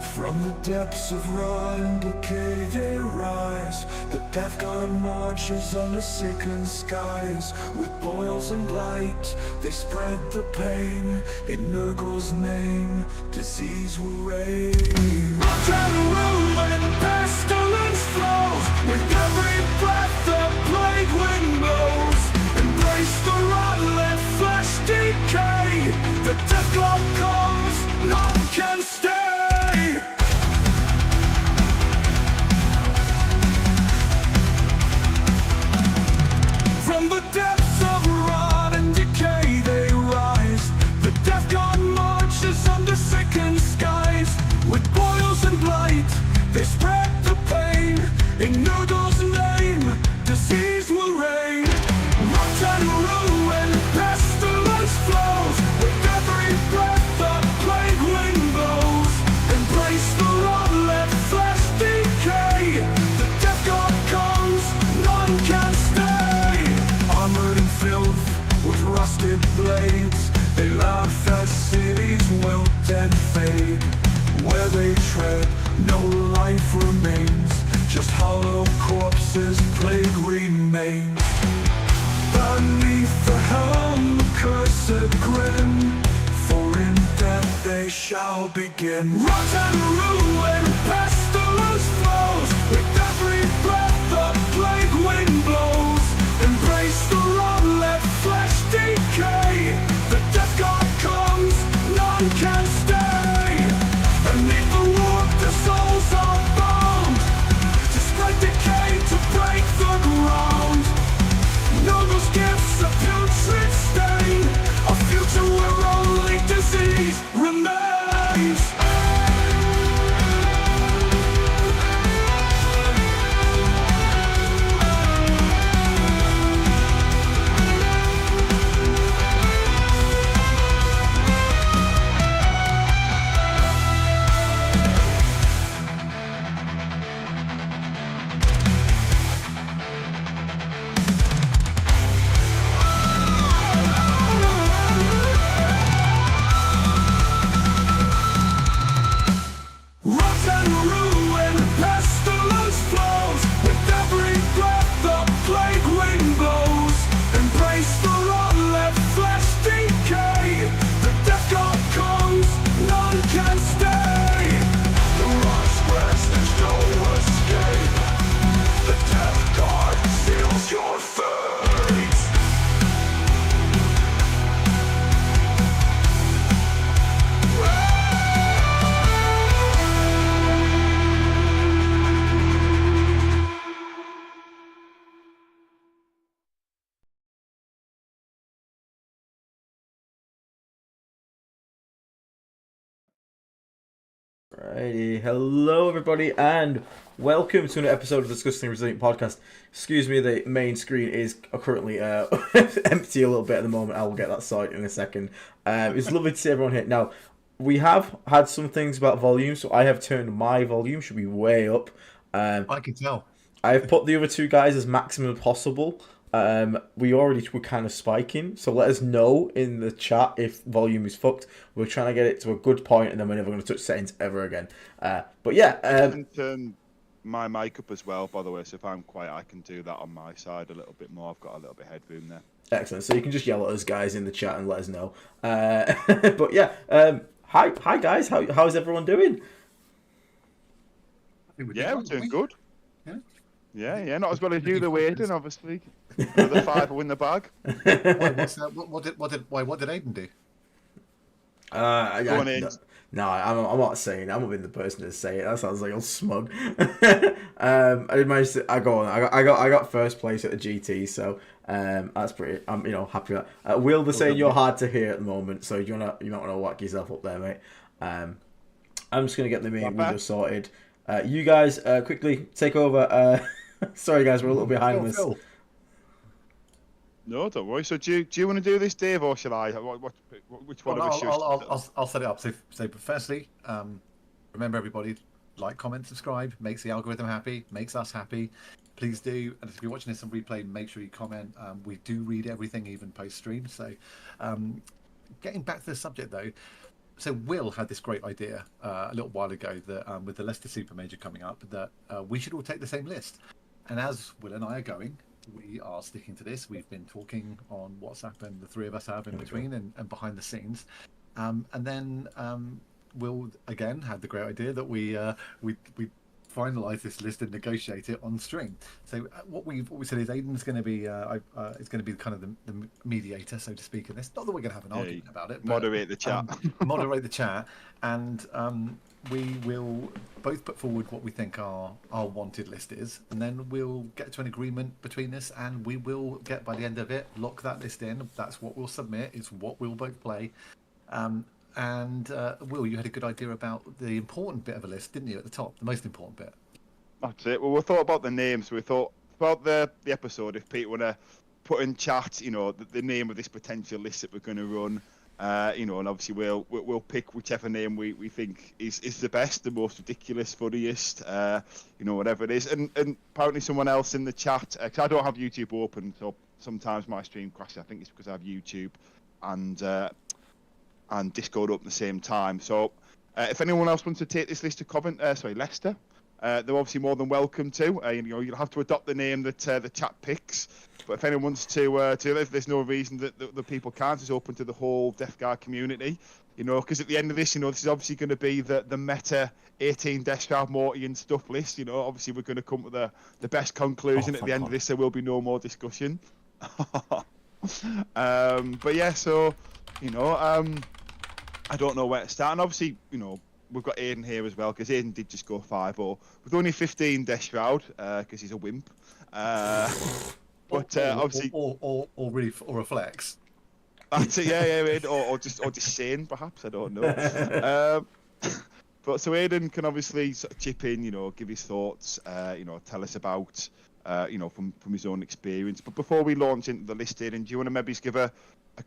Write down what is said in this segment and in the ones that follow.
From the depths of raw and decay they rise. The death god marches on the sickened skies. With boils and blight, they spread the pain. In Nurgle's name, disease will reign. Rot and ruin, pestilence flows. With every breath the plague wind blows. Embrace the rot, let flesh decay. The death god comes, none can stay. From the depths of rot and decay they rise. The death god marches under sickened skies. With boils and blight, they spread the pain. In Noodle's name, disease will reign. Rot and ruin, pestilence flows. With every breath the plague wind blows. Embrace the rot, let flesh decay. The death god comes, none can stay. Armored and filled with rusted blades, they laugh as cities wilt and fade. Where they tread, no life remains, just hollow corpses, plague remains. Beneath the helm, the cursed grin, for in death they shall begin. Rot and ruin, pestilence flows. With every breath the plague wind blows. Embrace the rot, let flesh decay. The death god comes, none can stay. Beneath the warp the souls are bound, to spread decay, to break the ground. Noble's gifts a putrid stain, a future where only disease remains. Rot and ruin, pestilence flows. With every breath the plague wind blows. Embrace the rot, let flesh decay. The death god comes, none can stay. The rot spreads, there's no escape. The death god seals your fate. Righty, hello everybody, and welcome to an episode of the Disgusting Resilient Podcast. Excuse me, the main screen is currently empty a little bit at the moment. I will get that sorted in a second. It's lovely to see everyone here. Now, we have had some things about volume, so I have turned my volume, should be way up. I can tell. I have put the other two guys as maximum possible. We already were kind of spiking, so let us know in the chat if volume is fucked. We're trying to get it to a good point, and then we're never going to touch settings ever again. But yeah, I can turn my mic up as well, by the way. So if I'm quiet, I can do that on my side a little bit more. I've got a little bit of headroom there. Excellent. So you can just yell at us guys in the chat and let us know. But yeah, hi guys. How's everyone doing? Yeah, we're doing good. Yeah. Yeah. Not as well as you, the Waiting, obviously. Another fiver in the bag. What did Aiden do? Go on in. No, I'm not saying. I'm not being the person to say it. That sounds like a smug. I did manage to. I got first place at the GT, so that's pretty. I'm happy with that. Will, they're saying you're hard to hear at the moment, so you might want to whack yourself up there, mate. I'm just gonna get the main window sorted. You guys quickly take over. Sorry guys, we're a little behind on this. No, don't worry. So do you want to do this, Dave, or shall I? Which one of us? I'll set it up. So firstly, remember everybody, like, comment, subscribe. Makes the algorithm happy. Makes us happy. Please do. And if you're watching this on replay, make sure you comment. We do read everything, even post stream. So, getting back to the subject though, So Will had this great idea a little while ago that with the Leicester Super Major coming up, that we should all take the same list. And as Will and I are going, we are sticking to this. We've been talking on WhatsApp, and the three of us have in between and behind the scenes. And then Will again had the great idea that we finalise this list and negotiate it on stream. So what we said is Aiden's going to be is going to be kind of the mediator, so to speak, in this. Not that we're going to have an argument about it. But, Moderate the chat. moderate the chat, and we will both put forward what we think our wanted list is, and then we'll get to an agreement between us, and we will get, by the end of it, lock that list in. That's what we'll submit. It's what we'll both play. And Will, you had a good idea about the important bit of a list, didn't you, at the top, the most important bit? That's it. Well, we thought about the names. We thought about the episode. If people want to put in chat, the name of this potential list that we're going to run, and obviously we'll pick whichever name we think is the best, the most ridiculous, funniest, whatever it is. And apparently someone else in the chat, because I don't have YouTube open, so sometimes my stream crashes. I think it's because I have YouTube and Discord up at the same time. So if anyone else wants to take this list to Leicester, they're obviously more than welcome to. You'll have to adopt the name that the chat picks. But if anyone wants to there's no reason that the people can't. It's open to the whole Death Guard community. Because at the end of this, this is obviously going to be the meta 18 Death Shroud Morty and stuff list. Obviously we're going to come to the best conclusion at the end of this. There will be no more discussion. But yeah, so I don't know where to start. And obviously, we've got Aiden here as well, because Aiden did just go 5-0 with only 15 Death Shroud, because he's a wimp. But obviously, or a flex. That's it, yeah, or just sane, perhaps. I don't know. But so Aiden can obviously sort of chip in, give his thoughts, tell us about, from his own experience. But before we launch into the list, Aiden, do you want to maybe just give a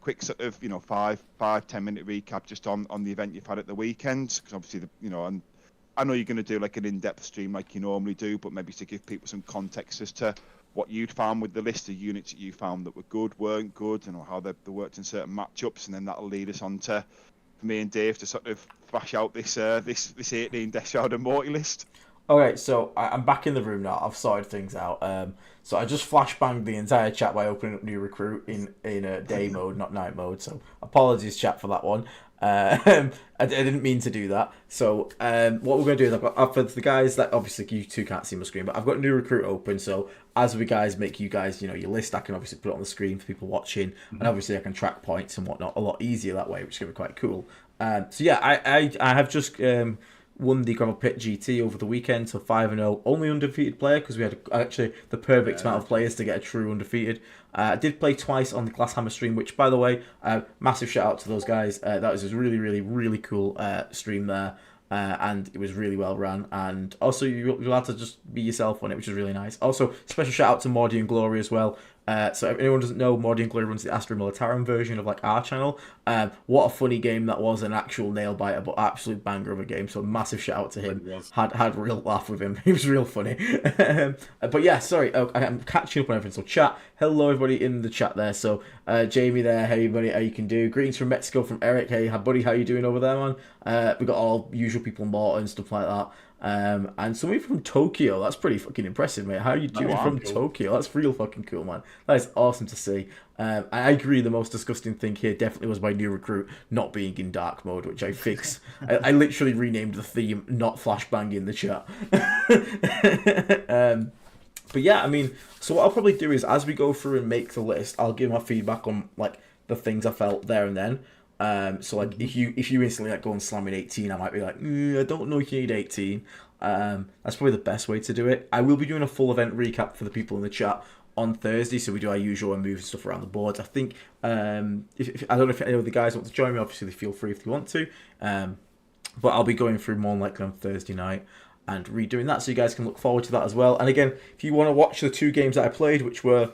quick sort of 5-10 minute recap just on the event you've had at the weekend? Because obviously and I know you're going to do like an in-depth stream like you normally do, but maybe to give people some context as to what you'd found with the list of units that you found that were good, weren't good, how they worked in certain matchups, and then that'll lead us on to for me and Dave to sort of thrash out this 18 Death Shroud and Morty list. Okay, so I'm back in the room now. I've sorted things out. So I just flashbanged the entire chat by opening up new recruit in a day mode, not night mode. So apologies, chat, for that one. I didn't mean to do that. So what we're going to do is I've got, for the guys that obviously you two can't see my screen, but I've got new recruit open. So as we guys make you guys, your list, I can obviously put it on the screen for people watching, and obviously I can track points and whatnot a lot easier that way, which is going to be quite cool. So yeah, I have just won the Gravel Pit GT over the weekend, so 5-0, only undefeated player, because we had actually the perfect amount of players to get a true undefeated. I did play twice on the Glasshammer stream, which, by the way, massive shout out to those guys. That was a really, really, really cool stream there, and it was really well run. And also, you're allowed to just be yourself on it, which is really nice. Also, special shout out to Mordy and Glory as well. So if anyone doesn't know, Mordy and Glory runs the Astra Militarum version of like our channel. What a funny game that was, an actual nail biter, but absolute banger of a game. So massive shout out to him. Had a real laugh with him. He was real funny. But yeah, sorry, I'm catching up on everything. So chat, hello everybody in the chat there. So Jamie there, hey buddy, how you can do? Greetings from Mexico from Eric. Hey buddy, how you doing over there, man? We got all usual people in Morton and stuff like that. And somebody from Tokyo, that's pretty fucking impressive, mate. How are you doing from Tokyo? That's real fucking cool, man. That is awesome to see. I agree, the most disgusting thing here definitely was my new recruit not being in dark mode, which I fixed. I literally renamed the theme not flashbang in the chat. But yeah, I mean, so what I'll probably do is as we go through and make the list, I'll give my feedback on like the things I felt there and then. So like if you instantly like go and slam in 18, I might be like, I don't know if you need 18. That's probably the best way to do it. I will be doing a full event recap for the people in the chat on Thursday, so we do our usual and move stuff around the boards. I think if I don't know if any of the guys want to join me, obviously feel free if you want to. But I'll be going through more likely on Thursday night and redoing that, so you guys can look forward to that as well. And again, if you want to watch the two games that I played, which were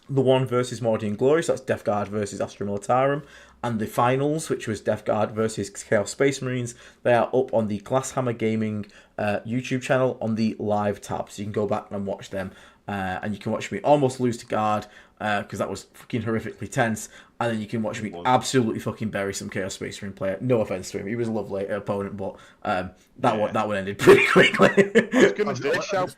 the one versus Mordy and Glory, so that's Death Guard versus Astra Militarum, and the finals, which was Death Guard versus Chaos Space Marines, they are up on the Glasshammer Gaming YouTube channel on the live tab, so you can go back and watch them. and you can watch me almost lose to guard because that was fucking horrifically tense, and then you can watch me absolutely fucking bury some Chaos Space Marine player. No offense to him, he was a lovely opponent, but that one ended pretty quickly. I was going to say, shout.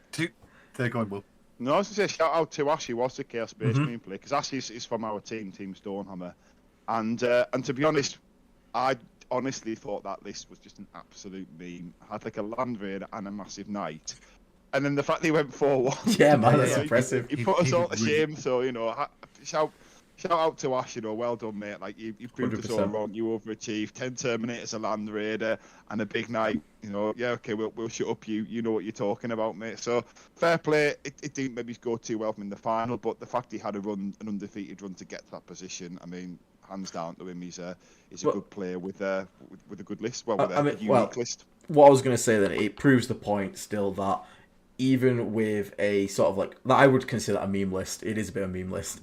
They're going, Will. No, I was going to say, shout out to Ash, who was the Chaos Space Marine player, because Ash is from our Team Stonehammer. And to be honest, I honestly thought that list was just an absolute meme. I had like a Land Raider and a massive Knight. And then the fact that he went 4-1. Yeah, man, that's impressive. He put us all to shame, so, shout out to Ash, well done, mate. Like, you proved 100%. us all wrong. You overachieved. 10 Terminators, a Land Raider, and a big Knight. Okay, we'll shut up. You know what you're talking about, mate. So, fair play. It didn't maybe go too well from in the final, but the fact he had an undefeated run to get to that position, I mean, hands down to him. He's a good player with a good list. Well, with a unique list. What I was going to say then, it proves the point still that even with a sort of like that, I would consider a meme list. It is a bit of a meme list.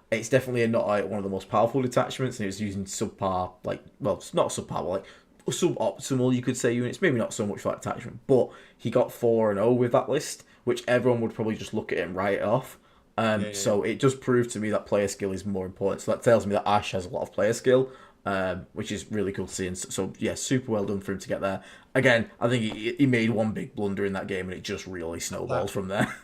It's definitely not like one of the most powerful detachments, and it was using subpar, it's not subpar, but like suboptimal, you could say, units. Maybe not so much for that attachment, but he got 4-0 with that list, which everyone would probably just look at it and write it off. So it just proved to me that player skill is more important. So that tells me that Ash has a lot of player skill, which is really cool to see. And so yeah, super well done for him to get there. Again, I think he made one big blunder in that game, and it just really snowballed from there.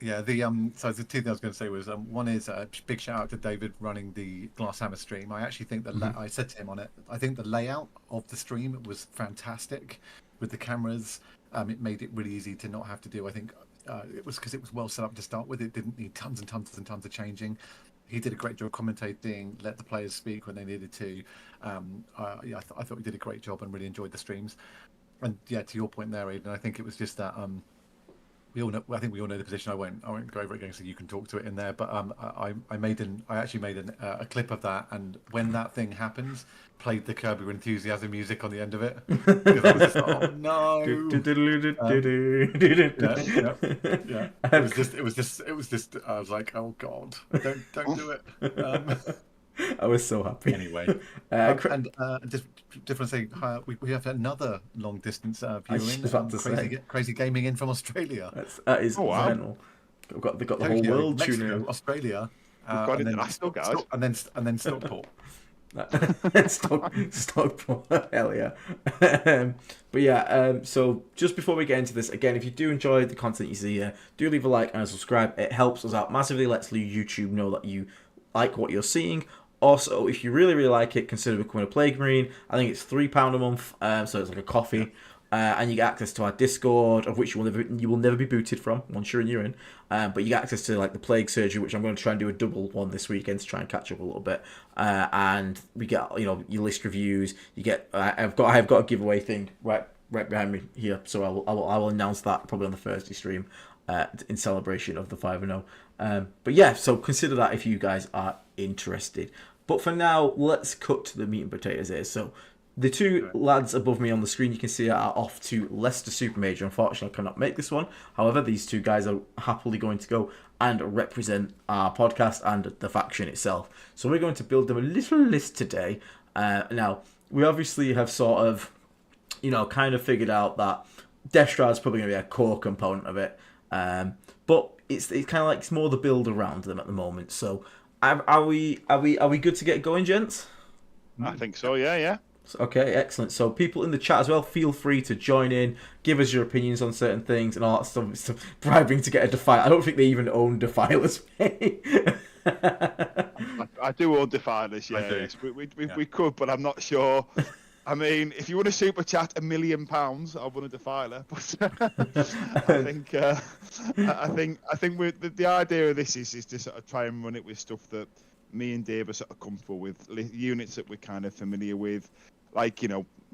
Yeah, the so the two things I was going to say was one is a big shout out to David running the Glasshammer stream. I actually think that I said to him on it, I think the layout of the stream was fantastic with the cameras. It made it really easy to not have to do. I think it was because it was well set up to start with. It didn't need tons and tons and tons of changing. He did a great job commentating, let the players speak when they needed to. I thought he did a great job and really enjoyed the streams. And yeah, to your point there, Aidan, I think it was just that. We all know. I think we all know the position. I won't go over it again, so you can talk to it in there. But I actually made a clip of that, and when that thing happens, played the Curb Your Enthusiasm music on the end of it. Because I was just like, oh no. Yeah. It was just. I was like, oh god, don't do it. I was so happy. Anyway, just want to say we have another long distance viewing. Crazy gaming in from Australia. That is phenomenal. They've got the whole world tuning in. Australia. We've got international guys. And then Stockport. Stockport, hell yeah. But yeah, so just before we get into this, again, if you do enjoy the content you see here, do leave a like and a subscribe. It helps us out massively. Lets YouTube know that you like what you're seeing. Also, if you really, really like it, consider becoming a Plague Marine. I think it's £3 a month, so it's like a coffee. And you get access to our Discord, of which you will never be booted from once you're in. But you get access to like the Plague Surgery, which I'm going to try and do a double one this weekend to try and catch up a little bit. And we get your list reviews. You get I've got a giveaway thing right behind me here, so I will announce that probably on the Thursday stream in celebration of the 5-0. But yeah, so consider that if you guys are interested. But for now, let's cut to the meat and potatoes here. So the two lads above me on the screen, you can see, are off to Leicester Super Major. Unfortunately, I cannot make this one. However, these two guys are happily going to go and represent our podcast and the faction itself. So we're going to build them a little list today. Now, we obviously have sort of, kind of figured out that Death Strad's probably going to be a core component of it. But it's kind of like it's more the build around them at the moment. So are we good to get going, gents? I think so. Yeah. Okay, excellent. So people in the chat as well, feel free to join in, give us your opinions on certain things and all that stuff. Bribing to get a Defiler. I don't think they even own Defilers. I do own Defilers. Yes, we could, but I'm not sure. I mean, if you want to super chat £1 million, I'll run a Defiler. But I think the idea of this is to sort of try and run it with stuff that me and Dave are sort of comfortable with, units that we're kind of familiar with, like,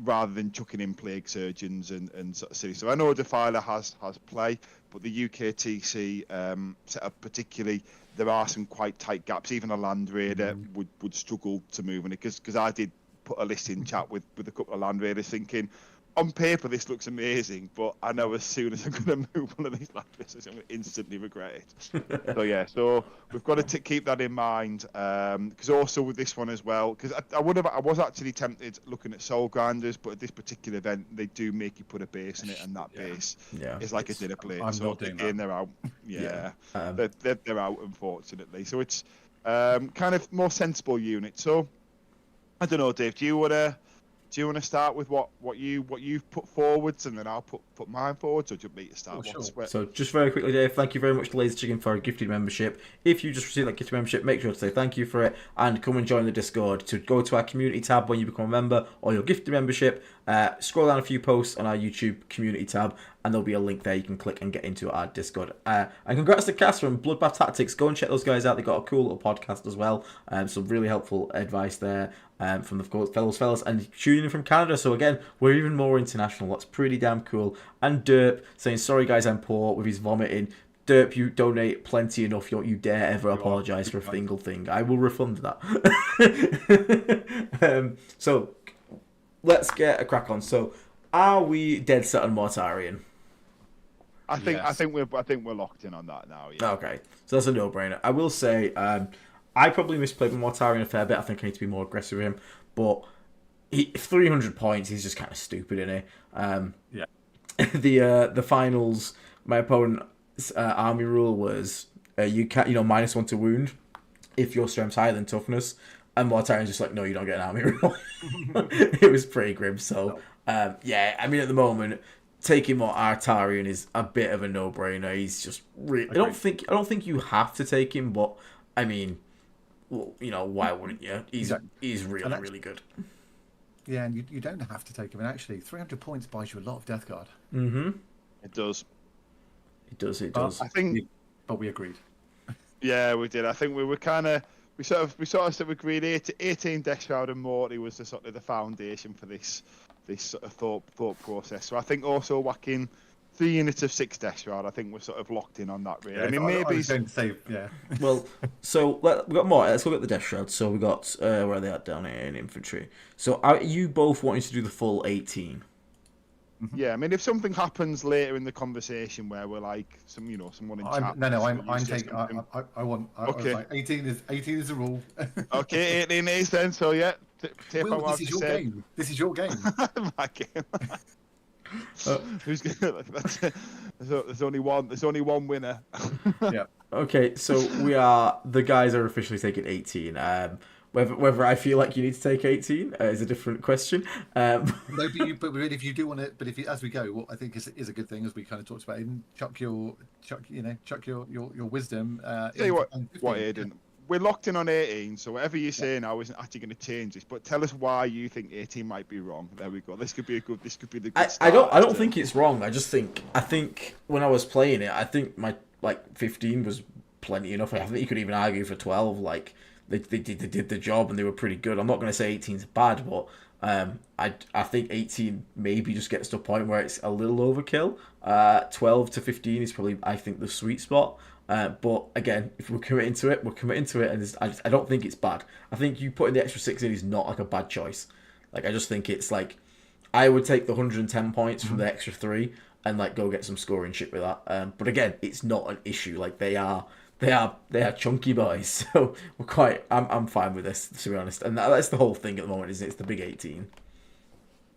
rather than chucking in Plague Surgeons and sort of silly. So I know Defiler has play, but the UKTC setup particularly, there are some quite tight gaps. Even a Land Raider would struggle to move on it, because I did put a list in chat with a couple of Land Raiders thinking, on paper this looks amazing, but I know as soon as I'm going to move one of these laptops, I'm going to instantly regret it. So yeah, so we've got to keep that in mind, because also with this one as well, because I was actually tempted looking at Soul Grinders, but at this particular event they do make you put a base in it, and that base is like a dinner plate. I'm so not doing that. they're out. Yeah, Yeah. they're out, unfortunately. So it's kind of more sensible unit. So I don't know, Dave. Do you want to start with what you've put forwards, and then I'll put mine forwards, or do you want me to start? Sure. So just very quickly, Dave, thank you very much to Lazy Chicken for a gifted membership. If you just received that gifted membership, make sure to say thank you for it and come and join the Discord. To go to our community tab when you become a member or your gifted membership, scroll down a few posts on our YouTube community tab, and there'll be a link there you can click and get into our Discord. And congrats to Cass from Bloodbath Tactics. Go and check those guys out. They've got a cool little podcast as well. Some really helpful advice there from the fellas, and tuning in from Canada. So again, we're even more international. That's pretty damn cool. And Derp saying, sorry guys, I'm poor, with his vomiting. Derp, you donate plenty enough. You dare ever apologise for a single thing. I will refund that. So let's get a crack on. So are we dead set on Mortarion? I think we're locked in on that now. Yeah. Okay, so that's a no-brainer. I will say, I probably misplayed with Mortarion a fair bit. I think I need to be more aggressive with him, but 300 points, he's just kind of stupid in it. The finals, my opponent's army rule was you can't, -1 to wound if your strength's higher than toughness, and Mortarion's just like, no, you don't get an army rule. It was pretty grim. So yeah, I mean at the moment, taking Mortarion is a bit of a no-brainer. He's just really. I don't think you have to take him, but I mean, well, why wouldn't you? He's really good. Yeah, and you don't have to take him. And actually, 300 points buys you a lot of Death Guard. Mm-hmm. It does. It does. I think. But we agreed. Yeah, we did. I think we sort of agreed 18 Death Shroud and Morty was the foundation for this sort of thought process. So I think also whacking 3 units of 6 Death Shroud, I think we're sort of locked in on that, really. Yeah, I mean, I maybe... was going to say, yeah. Well, so we got more. Let's look at the Death Shroud. So we got, where are they at down here in infantry? So are you both wanting to do the full 18? Yeah, I mean, if something happens later in the conversation where we're like, someone in chat... I'm taking... I want... Okay. Like, 18 is the rule. Okay, 18 is then, so yeah. Will, this is your game. This is your game. My game. Who's gonna? There's only one winner. Yeah. Okay, so the guys are officially taking 18. Whether I feel like you need to take 18 is a different question. No, but if you do want it, but as we go, what I think is a good thing, as we kind of talked about, chuck your wisdom. Tell you what, Aiden, we're locked in on 18, so whatever you say now isn't actually going to change this. But tell us why you think 18 might be wrong. There we go. This could be the good start. I don't think it's wrong. I think when I was playing it, I think my 15 was plenty enough. I think you could even argue for 12. Like they did the job and they were pretty good. I'm not going to say 18's bad, but I think 18 maybe just gets to a point where it's a little overkill. 12 to 15 is probably, I think, the sweet spot. But again, if we're committing to it, and I don't think it's bad. I think you putting the extra 6 in is not like a bad choice. Like I just think it's like I would take the 110 points from the extra 3 and go get some scoring shit with that. But again, it's not an issue. Like they are chunky boys, so I'm fine with this, to be honest. And that's the whole thing at the moment, isn't it? It's the big 18.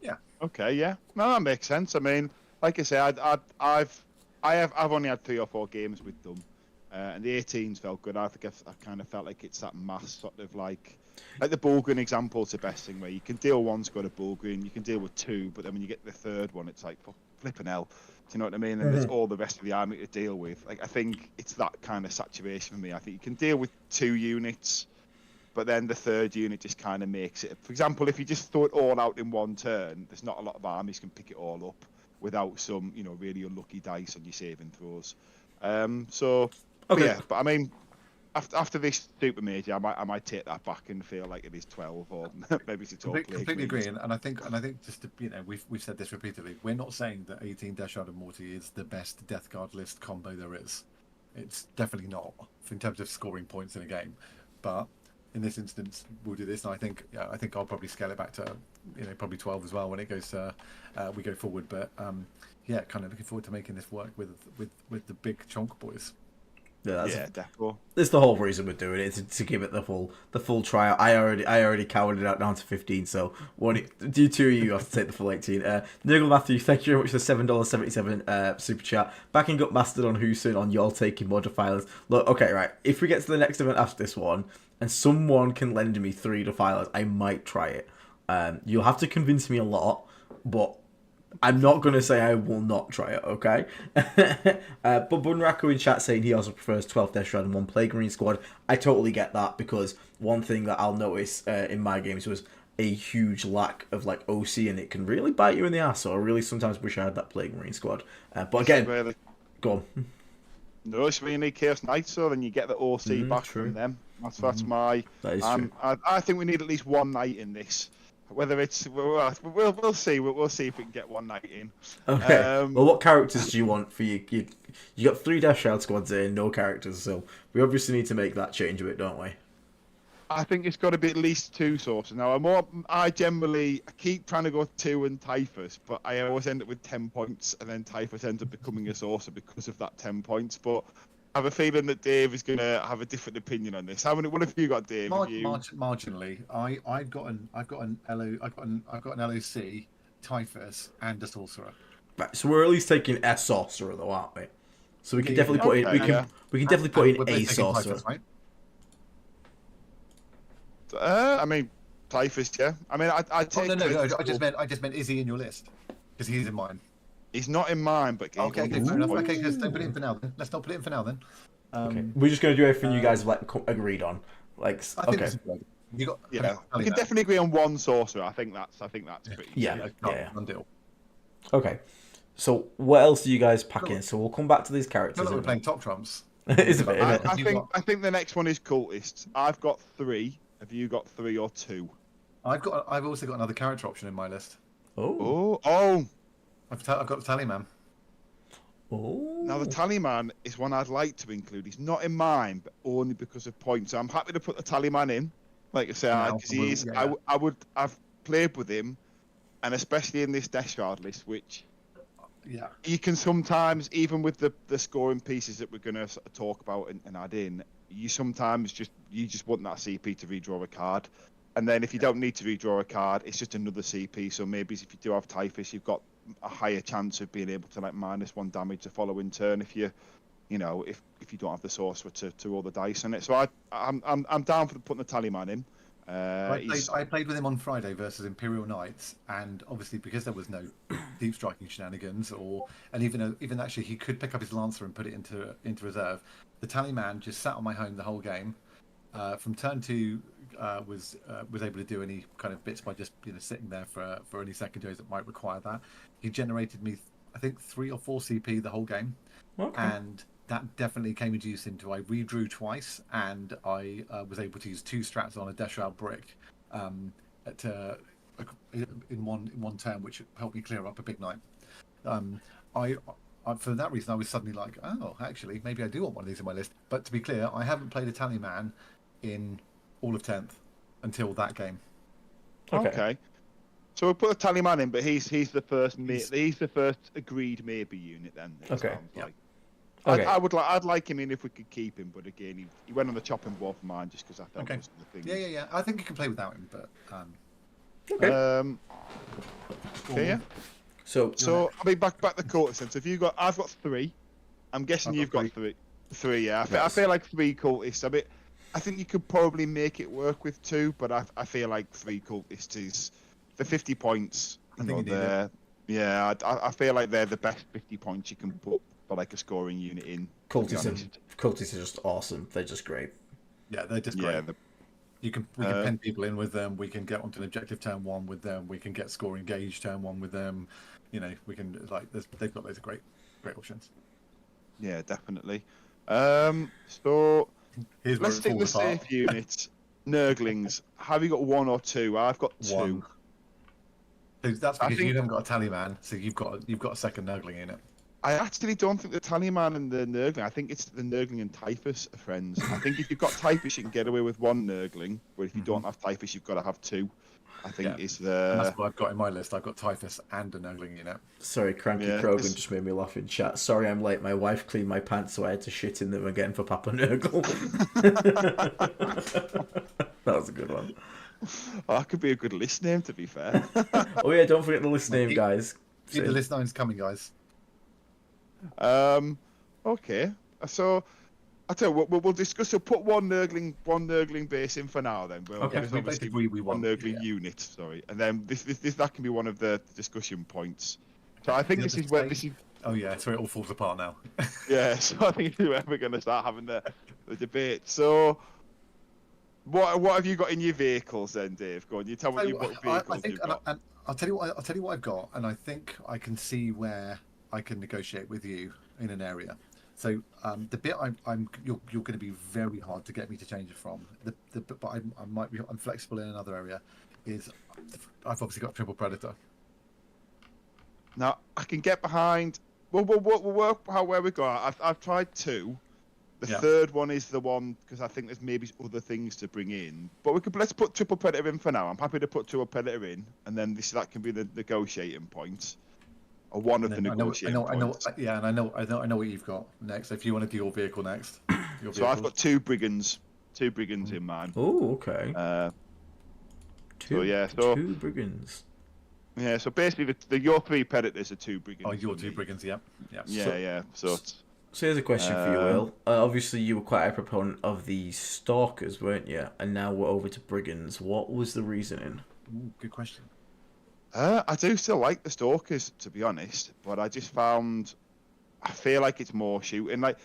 Yeah. Okay. Yeah. No, that makes sense. I mean, like I say, I've only had 3 or 4 games with them. And the 18s felt good. I think I kind of felt like it's that mass sort of like the Bulgarian example is the best thing, where you can deal 1's got a Bulgarian, you can deal with 2, but then when you get the 3rd one, it's like flipping hell. Do you know what I mean? And there's all the rest of the army to deal with. Like I think it's that kind of saturation for me. I think you can deal with 2 units, but then the 3rd unit just kind of makes it. For example, if you just throw it all out in one turn, there's not a lot of armies can pick it all up without some really unlucky dice on your saving throws. Okay. Yeah, but I mean, after this Super Major, I might take that back and feel like it is 12, or maybe it's all completely agree. And I think just to, we've said this repeatedly. We're not saying that 18 Death Shroud and Morty is the best Death Guard list combo there is. It's definitely not in terms of scoring points in a game. But in this instance, we'll do this, and I think I'll probably scale it back to probably 12 as well when it goes we go forward. But yeah, kind of looking forward to making this work with the big chunk boys. Yeah, definitely. that's the whole reason we're doing it, to give it the full trial. I already counted it out down to 15, so do two of you have to take the full 18. Nigel Matthew, thank you very much for the $7.77 super chat. Backing up Mastodon Hooson on y'all taking more defilers. Look, okay, right. If we get to the next event after this one, and someone can lend me 3 defilers, I might try it. You'll have to convince me a lot, but I'm not going to say I will not try it, okay? But Bunraku in chat saying he also prefers 12 Death Shroud and 1 Plague Marine squad. I totally get that, because one thing that I'll notice in my games was a huge lack of like OC, and it can really bite you in the ass. So I really sometimes wish I had that Plague Marine squad. But again, really... go on. No, it's when you need Chaos Knights, so then you get the OC back true. from them. That's my... That is true. I think we need at least one knight in this. Whether it's we'll see. We'll see if we can get one night in. Okay. Well, what characters do you want for you? You got 3 Death Shroud squads in, no characters, so we obviously need to make that change a bit, don't we? I think it's got to be at least 2 sources. Now, I keep trying to go 2 and Typhus, but I always end up with 10 points, and then Typhus ends up becoming a saucer because of that 10 points. But I have a feeling that Dave is going to have a different opinion on this. What have you got, Dave? Marginally, I've got an LOC, Typhus, and a sorcerer. Right, so we're at least taking a sorcerer, though, aren't we? So we can definitely put in. We can definitely put in a sorcerer. Typhus, right? I mean, Typhus, yeah. I mean, I take. No. I just meant is he in your list? Because he's in mine. He's not in mine, but okay, fair enough. Okay, let's don't put it in for now. Then let's not put it in for now. Then. Okay. We're just gonna do everything you guys have agreed on. Okay. You got. Yeah, we can definitely agree on 1 sorcerer. I think that's pretty. Yeah. Deal. Okay. So what else are you guys packing? So we'll come back to these characters. We're playing top trumps. It's a bit. I think the next one is cultists. I've got 3. Have you got 3 or 2? I've also got another character option in my list. Oh. I've got the Tallyman. Oh. Now the Tallyman is one I'd like to include. He's not in mine, but only because of points. So I'm happy to put the Tallyman in, like I say, because I've played with him, and especially in this Death Shroud list, which you can sometimes, even with the scoring pieces that we're going to sort of talk about and add in, you sometimes just want that CP to redraw a card. And then if you don't need to redraw a card, it's just another CP. So maybe if you do have Typhus, you've got a higher chance of being able to like -1 damage the following turn if you don't have the sorcerer to roll the dice on it. So I'm down for putting the Tallyman in. I played with him on Friday versus Imperial Knights, and obviously because there was no deep striking shenanigans, and even actually he could pick up his Lancer and put it into reserve. The Tallyman just sat on my home the whole game. From turn 2, was able to do any kind of bits by just sitting there for any secondaries that might require that. He generated me, I think, 3 or 4 CP the whole game, and that definitely came into use into I redrew twice, and I was able to use 2 strats on a Death Shroud brick in one turn, which helped me clear up a big knight. For that reason, I was suddenly like, oh, actually, maybe I do want one of these in my list. But to be clear, I haven't played a Tallyman in all of 10th until that game. Okay. So we'll put a Tallyman in, but he's the first he's the first agreed maybe unit then. Okay. Like. Okay. I'd like him in if we could keep him, but again, he went on the chopping block for mine just because I thought it was the thing. Yeah. I think you can play without him, but okay. Yeah. So I mean, back the cultists then. So I've got 3. I'm guessing you've got 3. 3, yeah. I feel like 3 cultists. I mean, I think you could probably make it work with 2, but I feel like 3 cultists is the 50 points. I feel like they're the best 50 points you can put for like a scoring unit in. Cultists are just awesome. They're just great. Yeah, they're just great. We can pen people in with them. We can get onto an objective turn 1 with them. We can get scoring gauge turn 1 with them. We can they've got loads of great options. Yeah, definitely. So let's take the safe units. Nurglings. Have you got 1 or 2? I've got 2. 1. So that's because you haven't got a Tallyman, so you've got a second Nurgling in it. I actually don't think the Tallyman and the Nurgling. I think it's the Nurgling and Typhus are friends. I think if you've got Typhus, you can get away with 1 Nurgling, but if you don't have Typhus, you've got to have 2. I think is And the that's what I've got in my list. I've got Typhus and a Nurgling unit. Sorry, Cranky Yeah, Krogan it's- just made me laugh in chat. Sorry, I'm late. My wife cleaned my pants, so I had to shit in them again for Papa Nurgle. That was a good one. oh, that could be a good list name, to be fair. Oh yeah, don't forget the list name, Keep- guys. Keep the list names coming, guys. Okay, so I tell you what, we'll discuss. So put one Nurgling base in for now. Then we'll Okay. because We obviously basically we one want Nurgling unit. Sorry, and then this that can be one of the discussion points. So I think The this other is where stage- this is. Oh yeah, so it all falls apart now. Yeah, so I think this is where we're going to start having the debate. So, what have you got in your vehicles then, Dave? Go on, you tell me what vehicles I think, you've got. and I'll tell you what I've got, and I think I can see where I can negotiate with you in an area. So the bit you're going to be very hard to get me to change it from. But I'm flexible in another area. Is I've obviously got triple predator. Now I can get behind. We'll work out where we go. I've tried two. The Yeah. third one is the one because I think there's maybe other things to bring in. But let's put triple predator in for now. I'm happy to put triple predator in, and then that can be the negotiating point, or one of the negotiating points. Yeah, and I know what you've got next. If you want to do your vehicle next, your So I've vehicles. got two brigands in mine. Oh, okay. So two brigands. yeah. So basically, your three predators are two brigands. Oh, your for two me. brigands, yeah. Yeah. So So here's a question for you, Will. Obviously, you were quite a proponent of the Stalkers, weren't you? And now we're over to Brigands. What was the reasoning? Ooh, good question. I do still like the Stalkers, to be honest, but I feel like it's more shooting. Like,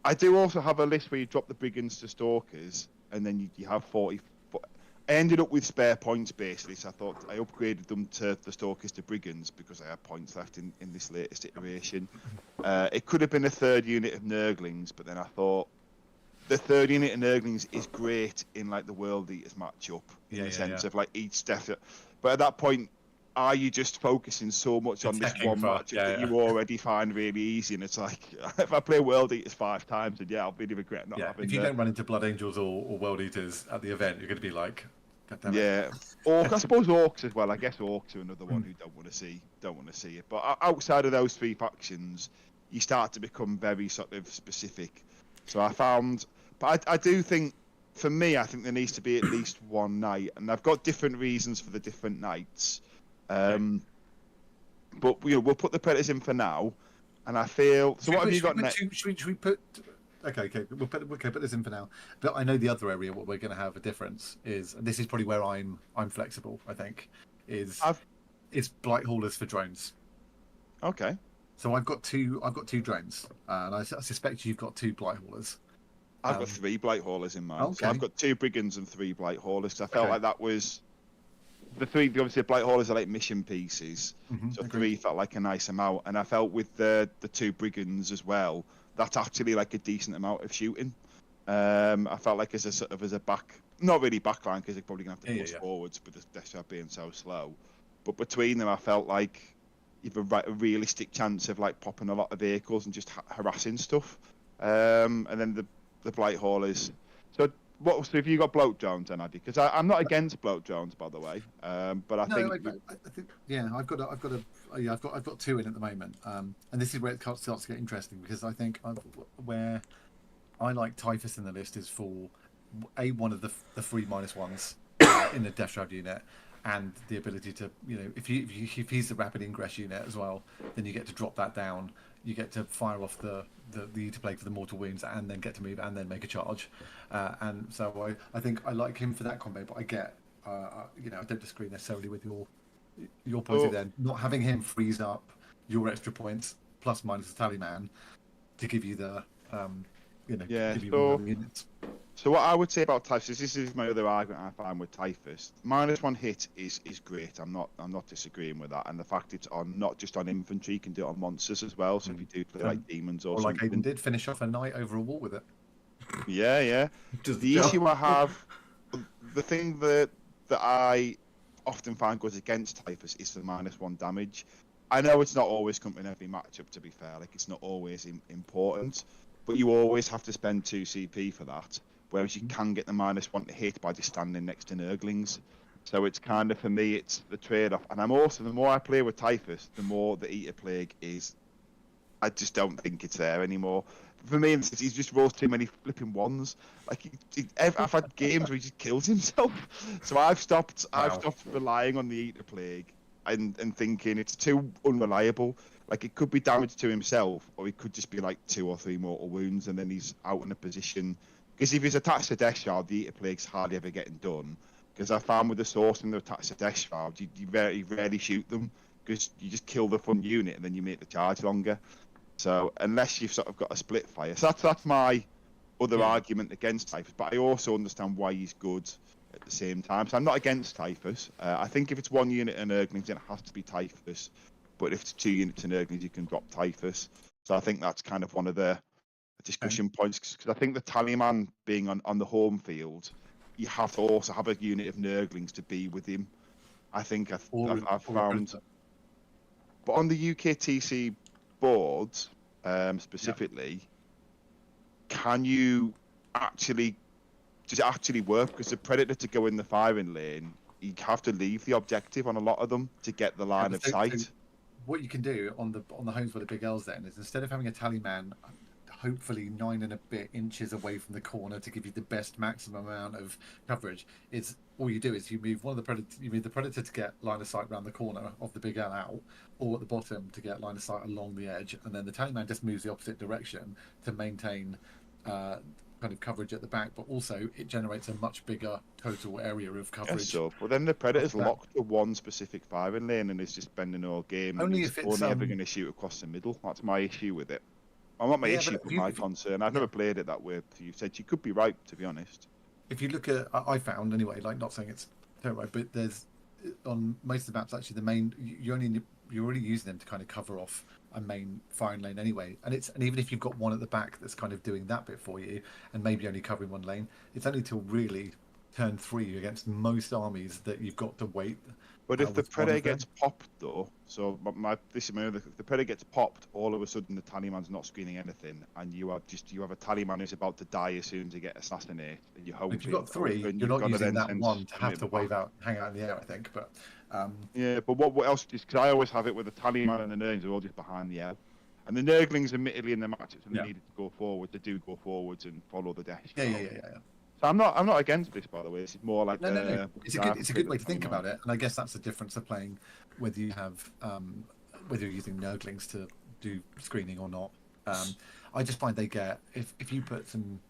I do also have a list where you drop the Brigands to Stalkers, and then you have 40. I ended up with spare points, basically, so I thought I upgraded them to the Stalkers to Brigands because I had points left in this latest iteration. It could have been a third unit of Nurglings, but then I thought the third unit of Nurglings is great in, like, the World Eaters matchup, in the sense of, like, each step. But at that point, are you just focusing so much on this one matchup that you already find really easy? And it's like, if I play World Eaters 5 times, then I'll really regret not having. If you don't run into Blood Angels or World Eaters at the event, you're going to be like, God damn it. Yeah, I suppose Orcs as well. I guess Orcs are another one who don't want to see it. But outside of those three factions, you start to become very sort of specific. So I found, but I do think, for me, I think there needs to be at least one night, and I've got different reasons for the different nights. But we'll put the Predators in for now, and I feel. So what have you got next? Should we put? Okay, we'll put this in for now. But I know the other area what we're going to have a difference is, and this is probably where I'm flexible. I think is blight haulers for drones. Okay. So I've got two drones, and I suspect you've got two blight haulers. I've got 3 blight haulers in mind. Okay. So I've got 2 brigands and 3 blight haulers. I felt like that was the 3. Obviously, the blight haulers are like mission pieces, so 3 felt like a nice amount. And I felt with the 2 brigands as well, that's actually like a decent amount of shooting. I felt like as a back, not really backline because they're probably gonna have to push forwards, but the Death Trap being so slow. But between them, I felt like you've a realistic chance of like popping a lot of vehicles and just harassing stuff. And then the blight haulers. So if you got bloat drones then, Addy? Because I'm not against bloat drones, by the way. But I think I've got 2 in at the moment. And this is where it starts to get interesting because I think where I like Typhus in the list is for one of the 3 -1s in the Death Trap unit, and the ability to, if he's the rapid ingress unit as well, then you get to drop that down. You get to fire off the plague for the mortal wounds, and then get to move and then make a charge. And so I think I like him for that combo. But I get, I don't disagree necessarily with your point of then not having him freeze up your extra points plus minus the tally man to give you the give you more units. So what I would say about Typhus, this is my other argument I find with Typhus. -1 hit is great. I'm not disagreeing with that, and the fact it's on not just on infantry, you can do it on monsters as well. So if you do play like demons or like something, Aiden did, finish off a knight over a wall with it. Yeah. The issue I have, the thing that I often find goes against Typhus is the -1 damage. I know it's not always coming in every matchup. To be fair, like it's not always important, but you always have to spend 2 CP for that. Whereas you can get the -1 to hit by just standing next to Nurglings. So it's kind of, for me, it's the trade-off. And I'm also, the more I play with Typhus, the more the Eater Plague is, I just don't think it's there anymore. For me, he's just rolls too many flipping ones. Like I've had games where he just kills himself. So I've stopped relying on the Eater Plague and thinking it's too unreliable. Like it could be damage to himself, or he could just be like 2 or 3 mortal wounds, and then he's out in a position. Because if he's attached to Death Shroud, the Eater Plague's hardly ever getting done. Because I found with the source and they're attached to Death Shroud, you rarely shoot them, because you just kill the front unit and then you make the charge longer. So unless you've sort of got a split fire, so that's my other argument against Typhus. But I also understand why he's good at the same time. So I'm not against Typhus. I think if it's 1 unit and Urglings, then it has to be Typhus. But if it's 2 units and Urglings, you can drop Typhus. So I think that's kind of one of the discussion points, because I think the Tallyman being on the home field, you have to also have a unit of Nurglings to be with him. I think I've found. But on the UKTC boards, specifically, can you actually, does it actually work? Because the Predator, to go in the firing lane, you have to leave the objective on a lot of them to get the line of sight. So what you can do on the homes with the big L's then is, instead of having a Tallyman hopefully 9 and a bit inches away from the corner to give you the best maximum amount of coverage, is all you do is you move the Predator to get line of sight around the corner of the big L out, or at the bottom to get line of sight along the edge, and then the Tallyman just moves the opposite direction to maintain kind of coverage at the back, but also it generates a much bigger total area of coverage. Yes, so, but then the Predator's locked to one specific firing lane and is just spending all game. Only if it's only ever going to shoot across the middle. That's my issue with it. Well, not my issue, but my concern. I've never played it that way. You said you could be right, to be honest. If you look at, I found anyway, like, not saying it's terrible, but there's on most of the maps actually the main you're already using them to kind of cover off a main firing lane anyway, and even if you've got one at the back that's kind of doing that bit for you and maybe only covering one lane, it's only till really turn 3 against most armies that you've got to wait. But if the Predator gets popped, though, so this is my other, if the Predator gets popped, all of a sudden the Tallyman's not screening anything, and you have a Tallyman who's about to die as soon as he gets assassinated, and you hope. If you've got 3, you're not using that one to have to wave out, hang out in the air, I think. But yeah, but what else? Because I always have it with the Tallyman and the Nurglings are all just behind the L, and the Nurglings, admittedly, in the matches when they needed to go forward, they do go forwards and follow the dash. Yeah. So I'm not against this, by the way. This is more like no. It's a good way to think about it, and I guess that's the difference of playing whether you have whether you're using Nurglings to do screening or not. I just find they get, if you put some,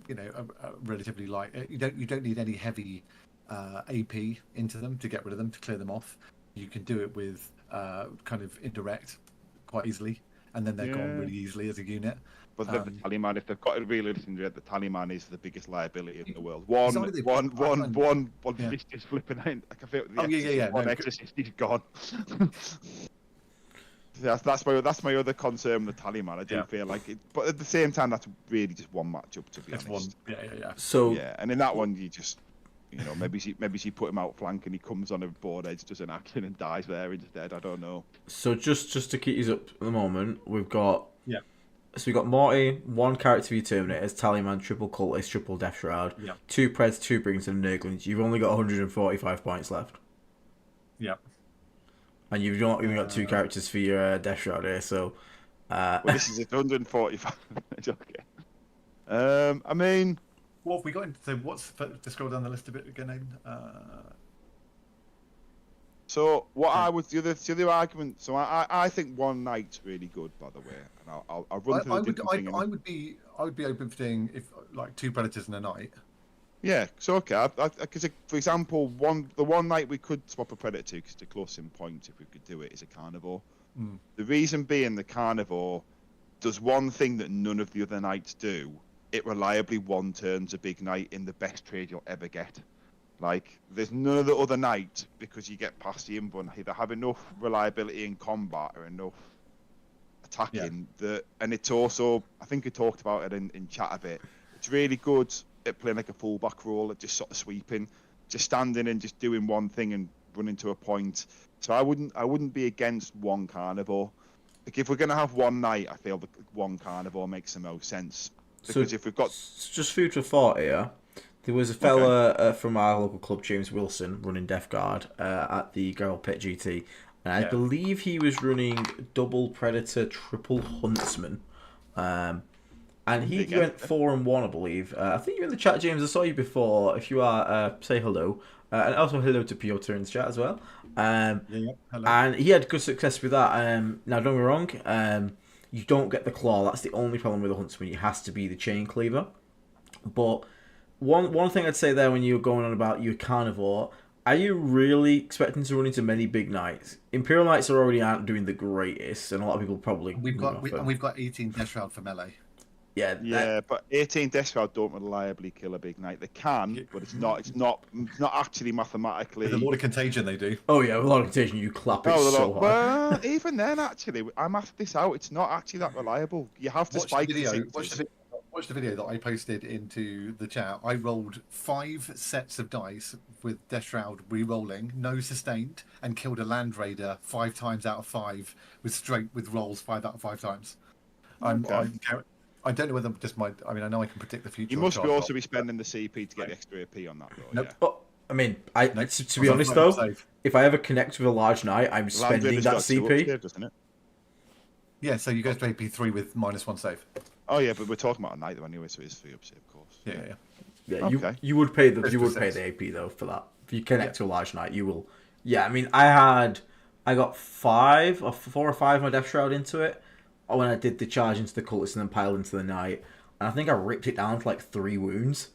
a relatively light, you don't need any heavy AP into them to get rid of them, to clear them off. You can do it with kind of indirect quite easily, and then they're gone really easily as a unit. But the Tallyman, if they've got a really listening to it, the Tallyman is the biggest liability in the world. He's just flipping out. I can feel one Exorcist, he's gone. That's my other concern with the Tallyman. I do feel like it, but at the same time, that's really just one matchup, to be honest. Yeah. So and in that one, you just, maybe she put him out flank and he comes on a board edge, does an action and dies there instead. I don't know. So just to keep you up at the moment, we've got So we got Morty, 1 character for your Terminators, Tallyman, triple Cultist, triple Death Shroud, 2 Preds, 2 Brings and Nurglings. You've only got 145 points left. Yeah. And you've not even got 2 characters for your Death Shroud here, so... well, this is 145. Okay. I mean... What have we got into? So what's... To scroll down the list a bit again, So what I would the other argument. So I think one night's really good, by the way, and I'll run through the different thing. I would be open for doing like 2 Predators in a night. Yeah, so okay. Because for example, the one night we could swap a Predator to, because to close in point, if we could do it, is a Carnivore. The reason being, the Carnivore does one thing that none of the other nights do. It reliably one turns a big night in the best trade you'll ever get. Like, there's none of the other night, because you get past the inbun, either have enough reliability in combat or enough attacking and it's also, I think we talked about it in chat a bit, it's really good at playing like a fullback role, at just sort of sweeping, just standing and just doing one thing and running to a point. So I wouldn't be against 1 Carnivore. Like, if we're gonna have one night, I feel that 1 Carnivore makes the most sense, because if we've got just food for thought here. There was a fella from our local club, James Wilson, running Death Guard at the Girl Pit GT. And I believe he was running double Predator, triple Huntsman. And he went 4-1, I believe. I think you're in the chat, James. I saw you before. If you are, say hello. And also hello to Piotr in the chat as well. Hello. And he had good success with that. Now, don't get me wrong. You don't get the claw. That's the only problem with the Huntsman. It has to be the chain cleaver. But one thing I'd say there when you were going on about your carnivore, are you really expecting to run into many big nights? Imperial Knights already aren't doing the greatest, and a lot of people probably... We've got 18 Death Shroud for melee. Yeah, but 18 Death Shroud don't reliably kill a big knight. They can, but it's not actually mathematically. With a lot of contagion, they do. Oh yeah, with a lot of contagion, you clap it so hard. Well, even then, actually, I mapped this out. It's not actually that reliable. You have to spike the video. Watch the video that I posted into the chat. I rolled 5 sets of dice with Death Shroud re-rolling, no sustained, and killed a Land Raider 5 times out of 5 with rolls 5 out of 5 times. I don't know whether just my. I mean, I know I can predict the future. You must also be spending the CP to get the extra AP on that, though. Nope. Yeah. Oh, I mean, to be honest though, if I ever connect with a large knight, I'm spending that CP. Save, doesn't it? Yeah, so you go to AP3 with -1 save. Oh yeah, but we're talking about a knight though anyway, so it's 3 up save, of course. Yeah, Okay. you would pay the AP though for that. If you connect to a large knight, you will. Yeah, I mean, I got 4 or 5 of my Death Shroud into it when I did the charge into the cultist and then piled into the knight, and I think I ripped it down to like 3 wounds.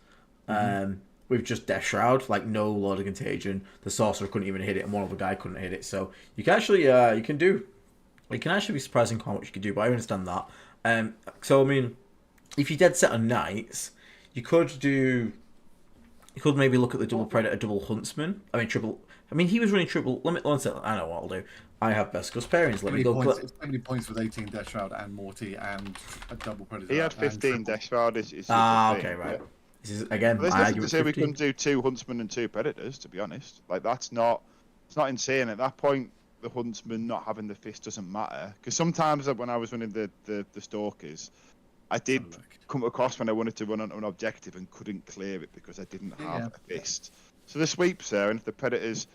With just Death Shroud, like no Lord of Contagion. The sorcerer couldn't even hit it, and one other guy couldn't hit it. So you can actually, it can actually be surprising how much you can do. But I understand that. So I mean, if you dead set on knights, you could maybe look at the double Predator, double Huntsman. I mean triple. I mean he was running triple. I know what I'll do. I have best Gus pairings. Let me go. How many points with 18 Death Shroud and Morty and a double Predator? He had 15 Death Shroud. Okay, right. Yeah. This is again. There's nothing to say we couldn't do 2 Huntsmen and 2 Predators. To be honest, like it's not insane at that point. The Huntsman not having the fist doesn't matter, because sometimes when I was running the Stalkers, I did come across when I wanted to run on an objective and couldn't clear it because I didn't have a fist. So the sweeps there, and if the Predators.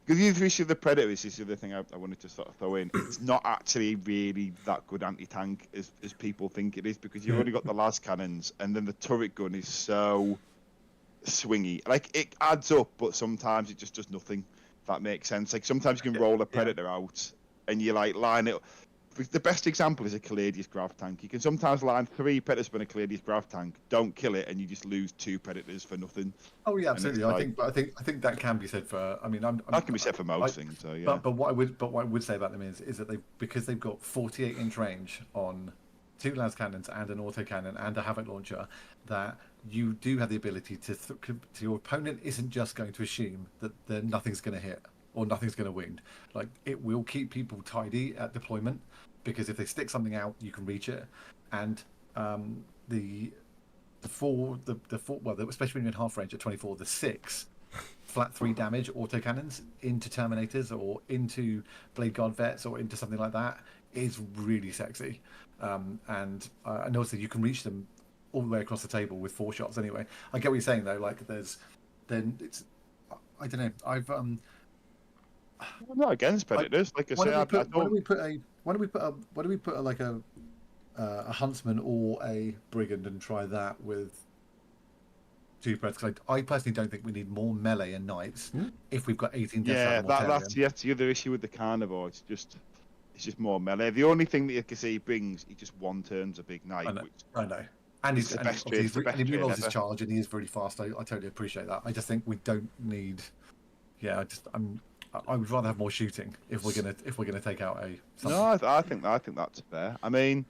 Because the issue of the Predator is the other thing I wanted to sort of throw in. It's not actually really that good anti-tank as people think it is, because you've only got the las cannons, and then the turret gun is so swingy. Like, it adds up, but sometimes it just does nothing, if that makes sense. Like, sometimes you can roll a Predator out, and you, like, line it. The best example is a Caladius Grav tank. You can sometimes line 3 Predators with a Caladius Grav tank, don't kill it, and you just lose 2 Predators for nothing. Oh yeah, absolutely. I think that can be said for. I mean, that can be said for most things. So yeah. But what I would say about them is that because they've got 48-inch range on 2 las cannons and an autocannon and a havoc launcher, that you do have the ability to your opponent isn't just going to assume that nothing's going to hit or nothing's going to wound. Like, it will keep people tidy at deployment, because if they stick something out, you can reach it. And the four, especially when you're in half range at 24, the 6 flat 3 damage autocannons into Terminators or into Blade Guard Vets or into something like that is really sexy. And also you can reach them all the way across the table with 4 shots anyway. I get what you're saying though. Like, I don't know. I'm not against Predators. Like I say, why do we put a Huntsman or a Brigand and try that with 2 Predators? I personally don't think we need more melee and knights if we've got 18 deaths. Yeah, that's the other issue with the Carnivore. It's just more melee. The only thing that you can see he brings, he just one turns a big knight. I know. And he rolls his charge, and he is very fast. I totally appreciate that. I just think we don't need. Yeah, I would rather have more shooting if we're gonna take out a. Something. No, I think that's fair. I mean,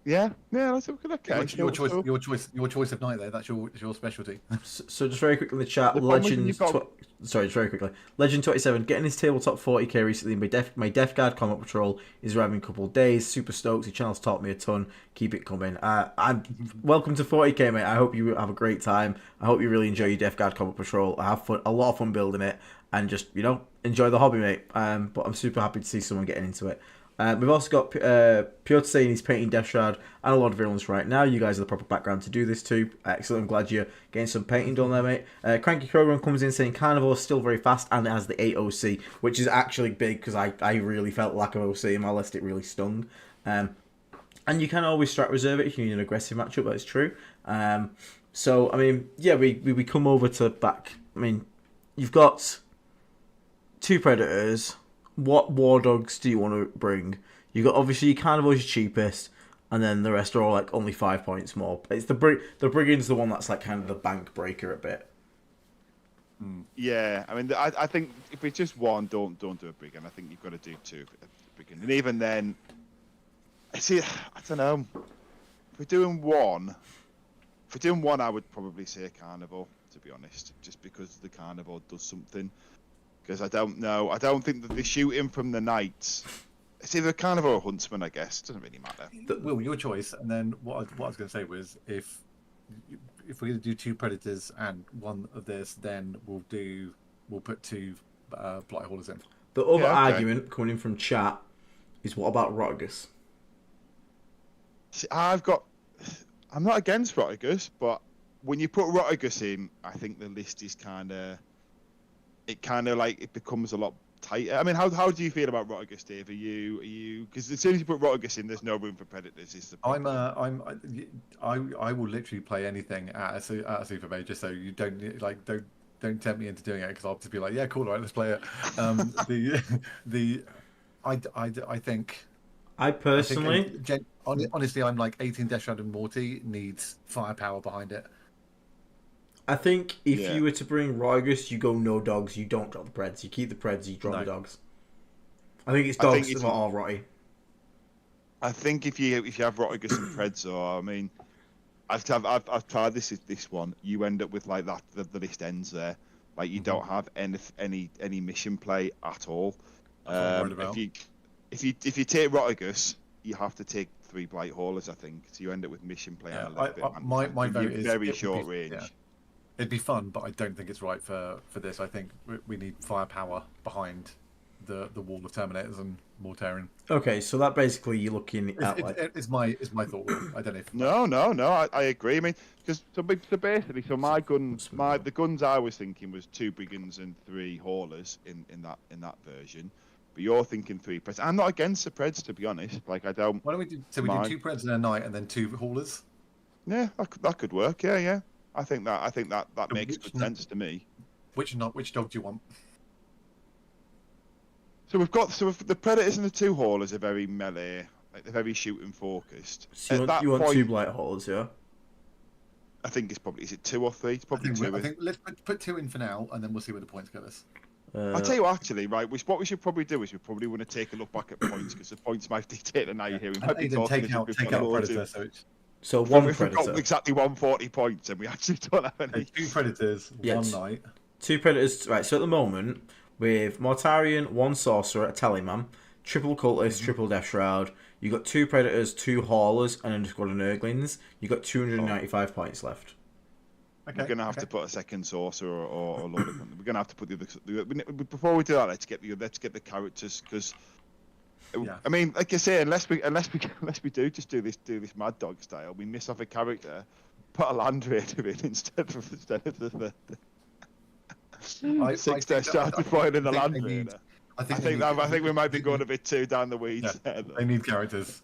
yeah, that's okay. Your choice of night there. That's your specialty. So just very quickly in the chat, just very quickly. Legend27 getting his tabletop 40k recently. My Death Guard combat patrol is arriving in a couple of days. Super stoked. The channel's taught me a ton. Keep it coming. I'm welcome to 40k, mate. I hope you have a great time. I hope you really enjoy your Death Guard combat patrol. I have a lot of fun building it, and just enjoy the hobby, mate. But I'm super happy to see someone getting into it. We've also got Piotr saying he's painting Death Shroud and a lot of villains right now. You guys are the proper background to do this too. Excellent. I'm glad you're getting some painting done there, mate. Cranky Krogan comes in saying Carnivore is still very fast and it has the 8 OC, which is actually big because I really felt lack of OC in my list. It really stung. And you can always strat reserve it if you need an aggressive matchup. That's true. So I mean, yeah, we come over to back. I mean, you've got 2 Predators. What War Dogs do you want to bring? You got obviously Carnivore's your cheapest, and then the rest are all like only 5 points more. It's the Brigand's the one that's like kind of the bank breaker a bit. Yeah, I mean, I think if it's just one, don't do a Brigand. I think you've got to do 2 Brigand, and even then, I don't know. If we're doing one, I would probably say Carnivore, to be honest, just because the Carnivore does something. Because I don't know. I don't think that they shoot him from the Knights. It's either Carnivore or Huntsman, I guess. Doesn't really matter. Will, your choice. And then what I was going to say was if we're going to do 2 Predators and 1 of this, then we'll put 2 Blight Haulers in. The other argument coming in from chat is what about Rotigus? See, I'm not against Rotigus, but when you put Rotigus in, I think the list is it becomes a lot tighter. I mean, how do you feel about Rotigus, Dave? Are you because as soon as you put Rotigus in, there's no room for Predators. Is the I will literally play anything at a Super Major, so you don't tempt me into doing it because I'll just be like, yeah, cool, all right, let's play it. I think. I personally, honestly, I'm like 18 Death Shroud and Morty needs firepower behind it. I think if you were to bring Rotigus, you go no dogs, you don't drop the Preds. You keep the Preds, you drop the dogs. I think it's dogs that are all Rotty. I think if you have Rotigus and Preds, or I mean, I've tried this one. You end up with like that. The list ends there. Like you don't have any mission play at all. If you take Rotigus, you have to take 3 Blight Haulers. I think so. You end up with mission play. My vote is very short range. Yeah. It'd be fun, but I don't think it's right for this. I think we need firepower behind the wall of Terminators and Mortarian. Okay, so that basically you're looking at it's my thought. I don't know. No. I agree. I mean, because basically, the guns I was thinking was 2 Brigands and 3 Haulers in that version. But you're thinking 3 Preds. I'm not against the Preds, to be honest. Like I don't. Why don't we do? So we do 2 Preds in a night and then 2 Haulers. Yeah, that could work. Yeah. I think that makes good sense to me. Which dog do you want? So the Predators and the 2 Haulers are very melee, like they're very shooting focused. So you want 2 Blight Haulers, yeah? I think is it 2 or 3? It's probably 2. I think let's put 2 in for now, and then we'll see where the points get us. I'll tell you actually, right. What we should probably do is we probably want to take a look back at points because the points might dictate the night here. We might be talking take out Predator. So one if Predator. We've got exactly 140 points, and we actually don't have any. 2 Predators, one night. 2 Predators. Right. So at the moment, with Mortarian, 1 Sorcerer, a Tallyman, triple Cultist, triple Death Shroud. You got 2 Predators, 2 Haulers, and then a squad of Nurglings. You got 295 points left. Okay, we're gonna have to put a second Sorcerer or a load of. We're gonna have to put the other. Before we do that, let's get the characters because. Yeah. I mean, like I say, unless we do this Mad Dog style, we miss off a character, put a Land Raider in instead of the 6 Death Shroud deployed in the Land Raider. I think we might be going a bit too down the weeds. Yeah, they need characters.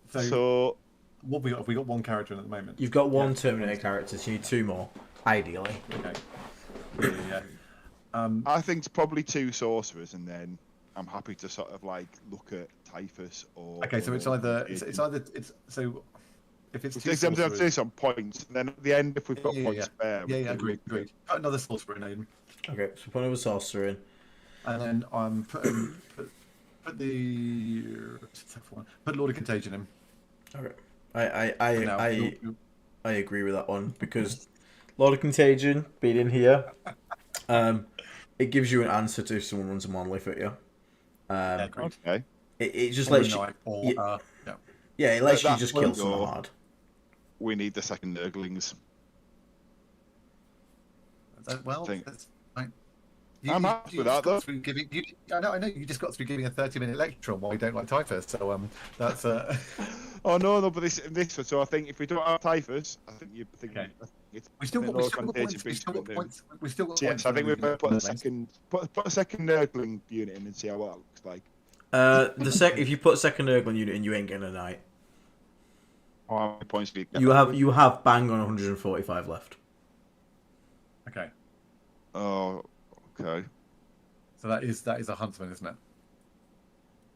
So what we got? We got 1 character in at the moment. You've got 1 Terminator character, so you need 2 more, ideally. Okay. Yeah. I think it's probably 2 Sorcerers, and then I'm happy to sort of like look at Typhus or. Okay, so it's either so if it's 2 I'm going to do some points, and then at the end, if we've got points spare. Yeah, agreed. Put another Sorcerer in, Aiden. Okay, so put another Sorcerer in. And then I'm putting put Lord of Contagion in. Okay, I agree with that one because Lord of Contagion being in here. It gives you an answer to if someone runs a monolith at you. Okay. It just lets you. It lets you just kill someone hard. We need the second Nurglings. That's fine. You, I'm you, happy you with just that, though. got through giving. I know. You just got through giving a 30-minute lecture on why we don't like typhus. So that's. Oh no, but this. So I think if we don't have typhus, I think you think Okay. it's We still got contagion points. We beats still got two. points. We still got So points. yes, I for think we're moving going to put a lanes. second put a second nurgling unit in and see how that looks like. If you put second Erglen unit in, you ain't getting a night. How many points do you get? You have bang on 145 left. Okay. Oh, okay. So that is a huntsman, isn't it?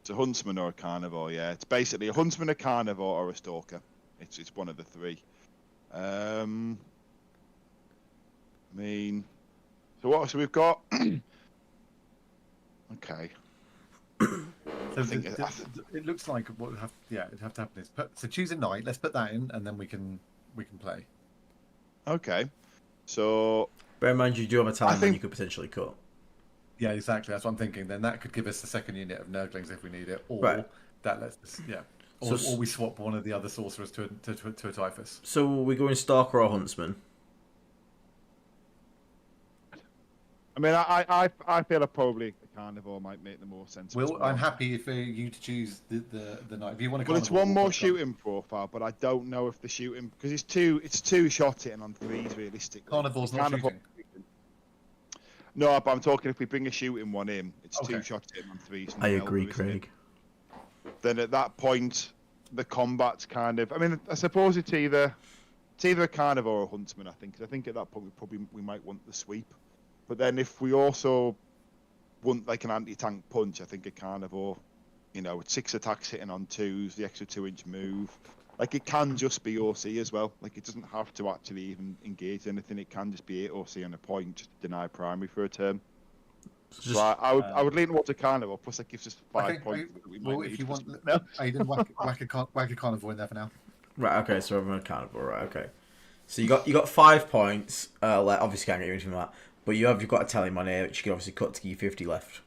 It's a huntsman or a carnivore. Yeah, it's basically a huntsman, a carnivore, or a stalker. It's one of the three. I mean, so what? So we've got. Okay. So think it looks like what would have it'd have to happen is so choose a knight. Let's put that in, and then we can play. Okay. So Bear in mind, you do have a time think- you could potentially cut. Yeah, exactly. That's what I'm thinking. Then that could give us the second unit of nurglings if we need it, or Right. that lets us or we swap one of the other sorcerers to a typhus. So we go in Stalker or Huntsman. I mean, I feel like probably a carnivore might make the more sense. Will, I'm happy for you to choose the knight. If you want to, Well, it's one more shooting profile, but I don't know if the shooting because it's two shot hitting on threes realistically. Carnivore's not shooting. No, but I'm talking if we bring a shooting one in, it's Okay. two shots hitting on threes. I agree, Craig. Then at that point, the combat's kind of. I mean, I suppose it's either a carnivore or a huntsman. I think. 'Cause I think at that point we might want the sweep, but then if we also want like an anti-tank punch, I think a carnivore. You know, it's 6 attacks hitting on twos, the extra 2-inch move. Like it can just be OC as well. Like it doesn't have to actually even engage anything. It can just be 8 OC on a point, just deny primary for a turn. So I would lean towards a carnivore. Plus, that gives us 5 points. That we might Well, if need you for want, some- Aidan, whack a carnivore in there for now. Right. Okay. So we're on Carnivore. Right. Okay. So you got 5 points. Like obviously can't get anything from that, but you've got a tally on here, which you can obviously cut to give you 50 left.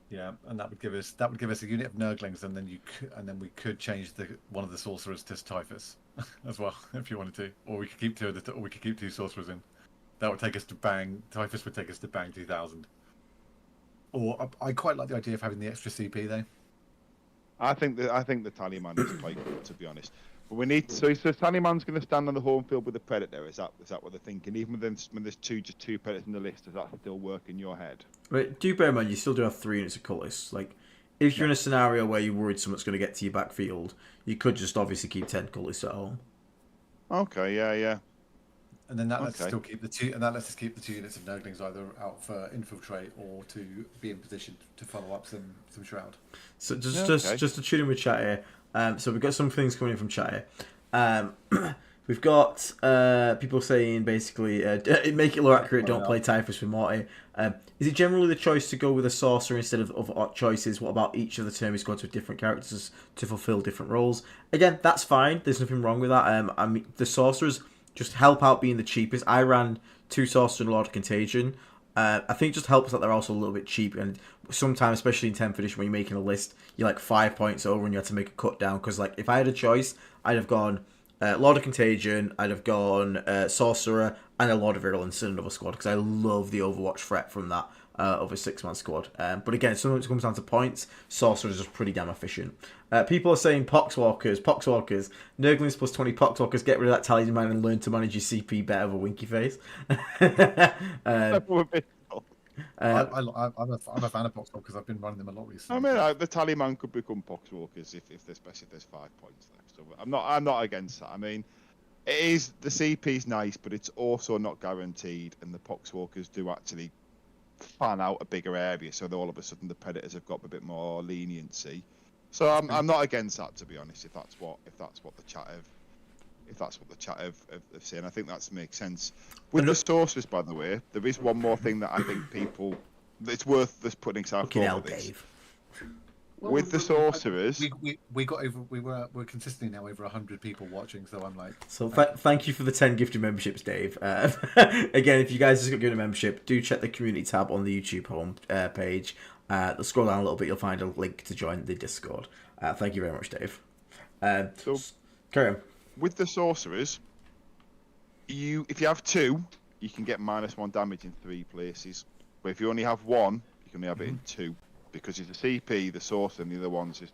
Yeah, and that would give us a unit of nurglings, and then we could change one of the sorcerers to typhus as well if you wanted to, or we could keep two sorcerers in. That would take us to bang. Typhus would take us to bang 2000. Or I quite like the idea of having the extra CP though. I think the Tallyman is quite good, to be honest. But we need so Tallyman's going to stand on the home field with the Predator. Is that what they're thinking? Even when there's just two Predators in the list, does that still work in your head? But do bear in mind, you still do have 3 units of cultists. Like, if you're in a scenario where you're worried someone's going to get to your backfield, you could just obviously keep 10 cultists at home. Okay, yeah. And then that lets us still keep the two, and that lets us keep the 2 units of nurglings either out for infiltrate or to be in position to follow up some shroud. So just to tune in with chat here. So we've got some things coming in from chat here. We've got people saying basically, make it more accurate, don't play Typhus with Morty. Is it generally the choice to go with a sorcerer instead of odd choices? What about each of the term squads with different characters to fulfill different roles? Again, that's fine. There's nothing wrong with that. I mean, the sorcerers just help out being the cheapest. I ran 2 sorcerers and Lord of Contagion. I think it just helps that they're also a little bit cheap, and sometimes, especially in 10th edition, when you're making a list, you're like 5 points over and you have to make a cut down. Because like if I had a choice, I'd have gone Lord of Contagion, I'd have gone Sorcerer, and a Lord of Virulence in another squad, because I love the Overwatch threat from that of a 6-man squad. But again, sometimes it comes down to points. Sorcerer is just pretty damn efficient. People are saying Poxwalkers, Nurglings plus 20 Poxwalkers, get rid of that talisman and learn to manage your CP better with a winky face. I'm a fan of Poxwalkers because I've been running them a lot recently. I mean, the Tallyman could become Poxwalkers especially if there's 5 points left. So I'm not against that. I mean, it is the CP's nice, but it's also not guaranteed, and the Poxwalkers do actually fan out a bigger area, so that all of a sudden the Predators have got a bit more leniency. So I'm not against that, to be honest. If that's what the chat have saying, I think that makes sense. With the sorcerers, by the way, there is one more thing that I think it's worth us putting out for this. Dave. With the sorcerers, we're consistently now over 100 people watching, so I'm like. So thank you for the 10 gifted memberships, Dave. Again, if you guys just got given a membership, do check the community tab on the YouTube home page. Scroll down a little bit, you'll find a link to join the Discord. Thank you very much, Dave. So carry on. With the sorcerers, if you have 2, you can get -1 damage in 3 places. But if you only have 1, you can only have it in 2. Because it's a CP, the Sorcerer, and the other one's just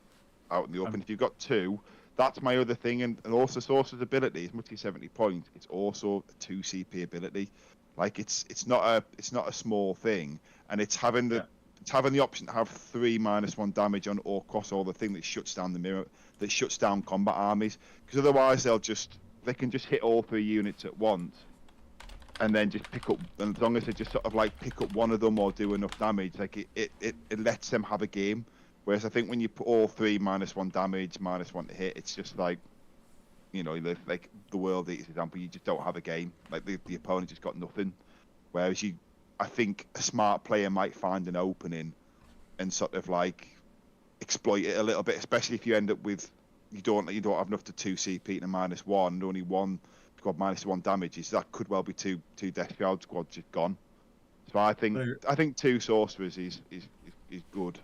out in the open. If you've got 2, that's my other thing. And also Sorcerer's ability, as much as 70 points, it's also a 2 CP ability. Like it's not a small thing, and it's having the option to have 3 -1 damage on or across all the thing that shuts down the mirror, that shuts down combat armies. Because otherwise they can just hit all 3 units at once, and then just pick up. And as long as they just sort of like pick up one of them or do enough damage, like it lets them have a game. Whereas I think when you put all 3 -1 damage, -1 to hit, it's just like, you know, like the World Eaters example, you just don't have a game. Like the opponent just got nothing. Whereas I think a smart player might find an opening and sort of like exploit it a little bit, especially if you end up with you don't have enough to 2 CP and a -1, and only one squad -1 damages. That could well be two Death Shroud squads just gone. So I think 2 sorcerers is good.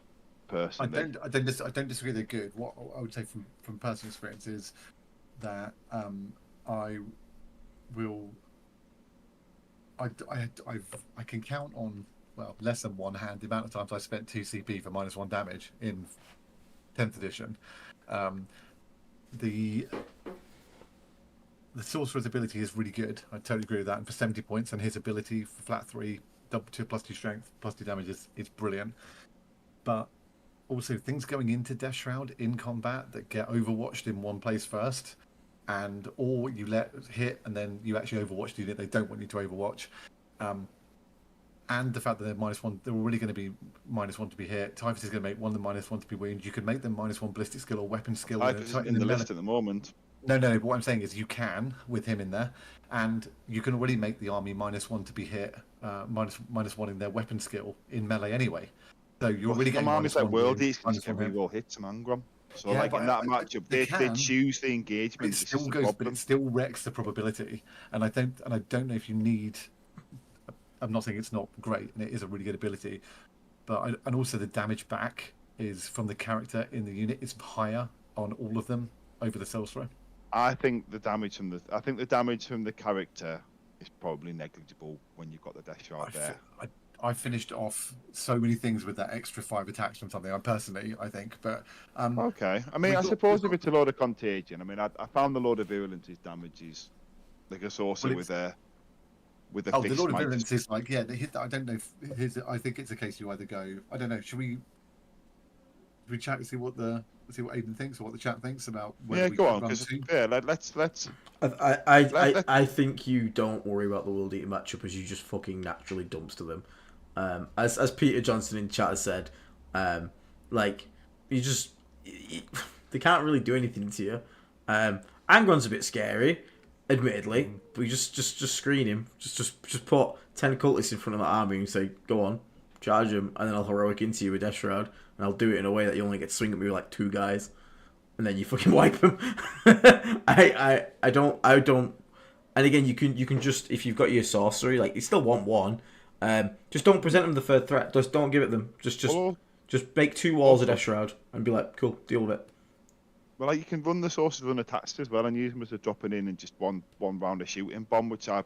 Personally, I don't disagree. They're good. What I would say from personal experience is that I can count on, well, less than one hand the amount of times I spent 2 CP for -1 damage in 10th edition. The Sorcerer's ability is really good. I totally agree with that. And for 70 points, and his ability for flat 3, +2 strength, +2 damage is brilliant. But also things going into Death Shroud in combat that get overwatched in one place first, or you let hit and then you actually overwatch the unit they don't want you to overwatch, and the fact that they're -1, they're already going to be -1 to be hit. Typhus is going to make one of them -1 to be wound. You can make them -1 ballistic skill or weapon skill. Typhus is in the list at the moment. No. But what I'm saying is you can with him in there, and you can already make the army -1 to be hit, -1 in their weapon skill in melee anyway. So you're really getting armies like World Eaters can just -1 reroll hits from Angron. So like in that matchup, they choose the engagement. But it still wrecks the probability. And I don't know if you need. I'm not saying it's not great, and it is a really good ability, but and also the damage back is from the character in the unit is higher on all of them over the Sorcerer. I think the damage from the character is probably negligible when you've got the Death Shroud there. I finished off so many things with that extra 5 attacks from something. I think, but okay. I mean, I suppose if it's a load of contagion, I mean, I found the Lord of Virulence's damages like a sorcerer with a. The Lord of Virulence is like, yeah. I don't know if I think it's a case you either go. I don't know. Should we chat and see what Aiden thinks or what the chat thinks about? Yeah, go on. Let's. I think you don't worry about the World Eater matchup as you just fucking naturally dumpster them. As Peter Johnson in chat has said, like they can't really do anything to you. Angron's a bit scary, admittedly, but you just screen him. Just put 10 cultists in front of that army and say, go on, charge him, and then I'll heroic into you with Death Shroud, and I'll do it in a way that you only get to swing at me with like 2 guys, and then you fucking wipe them. I don't. And again, you can just, if you've got your sorcery, like you still want 1. Just don't present them the third threat. Just don't give it them. Just make 2 walls of Death Shroud and be like, cool, deal with it. Well, like you can run the sorcerers unattached as well and use them as a dropping in and just one round of shooting bomb, which I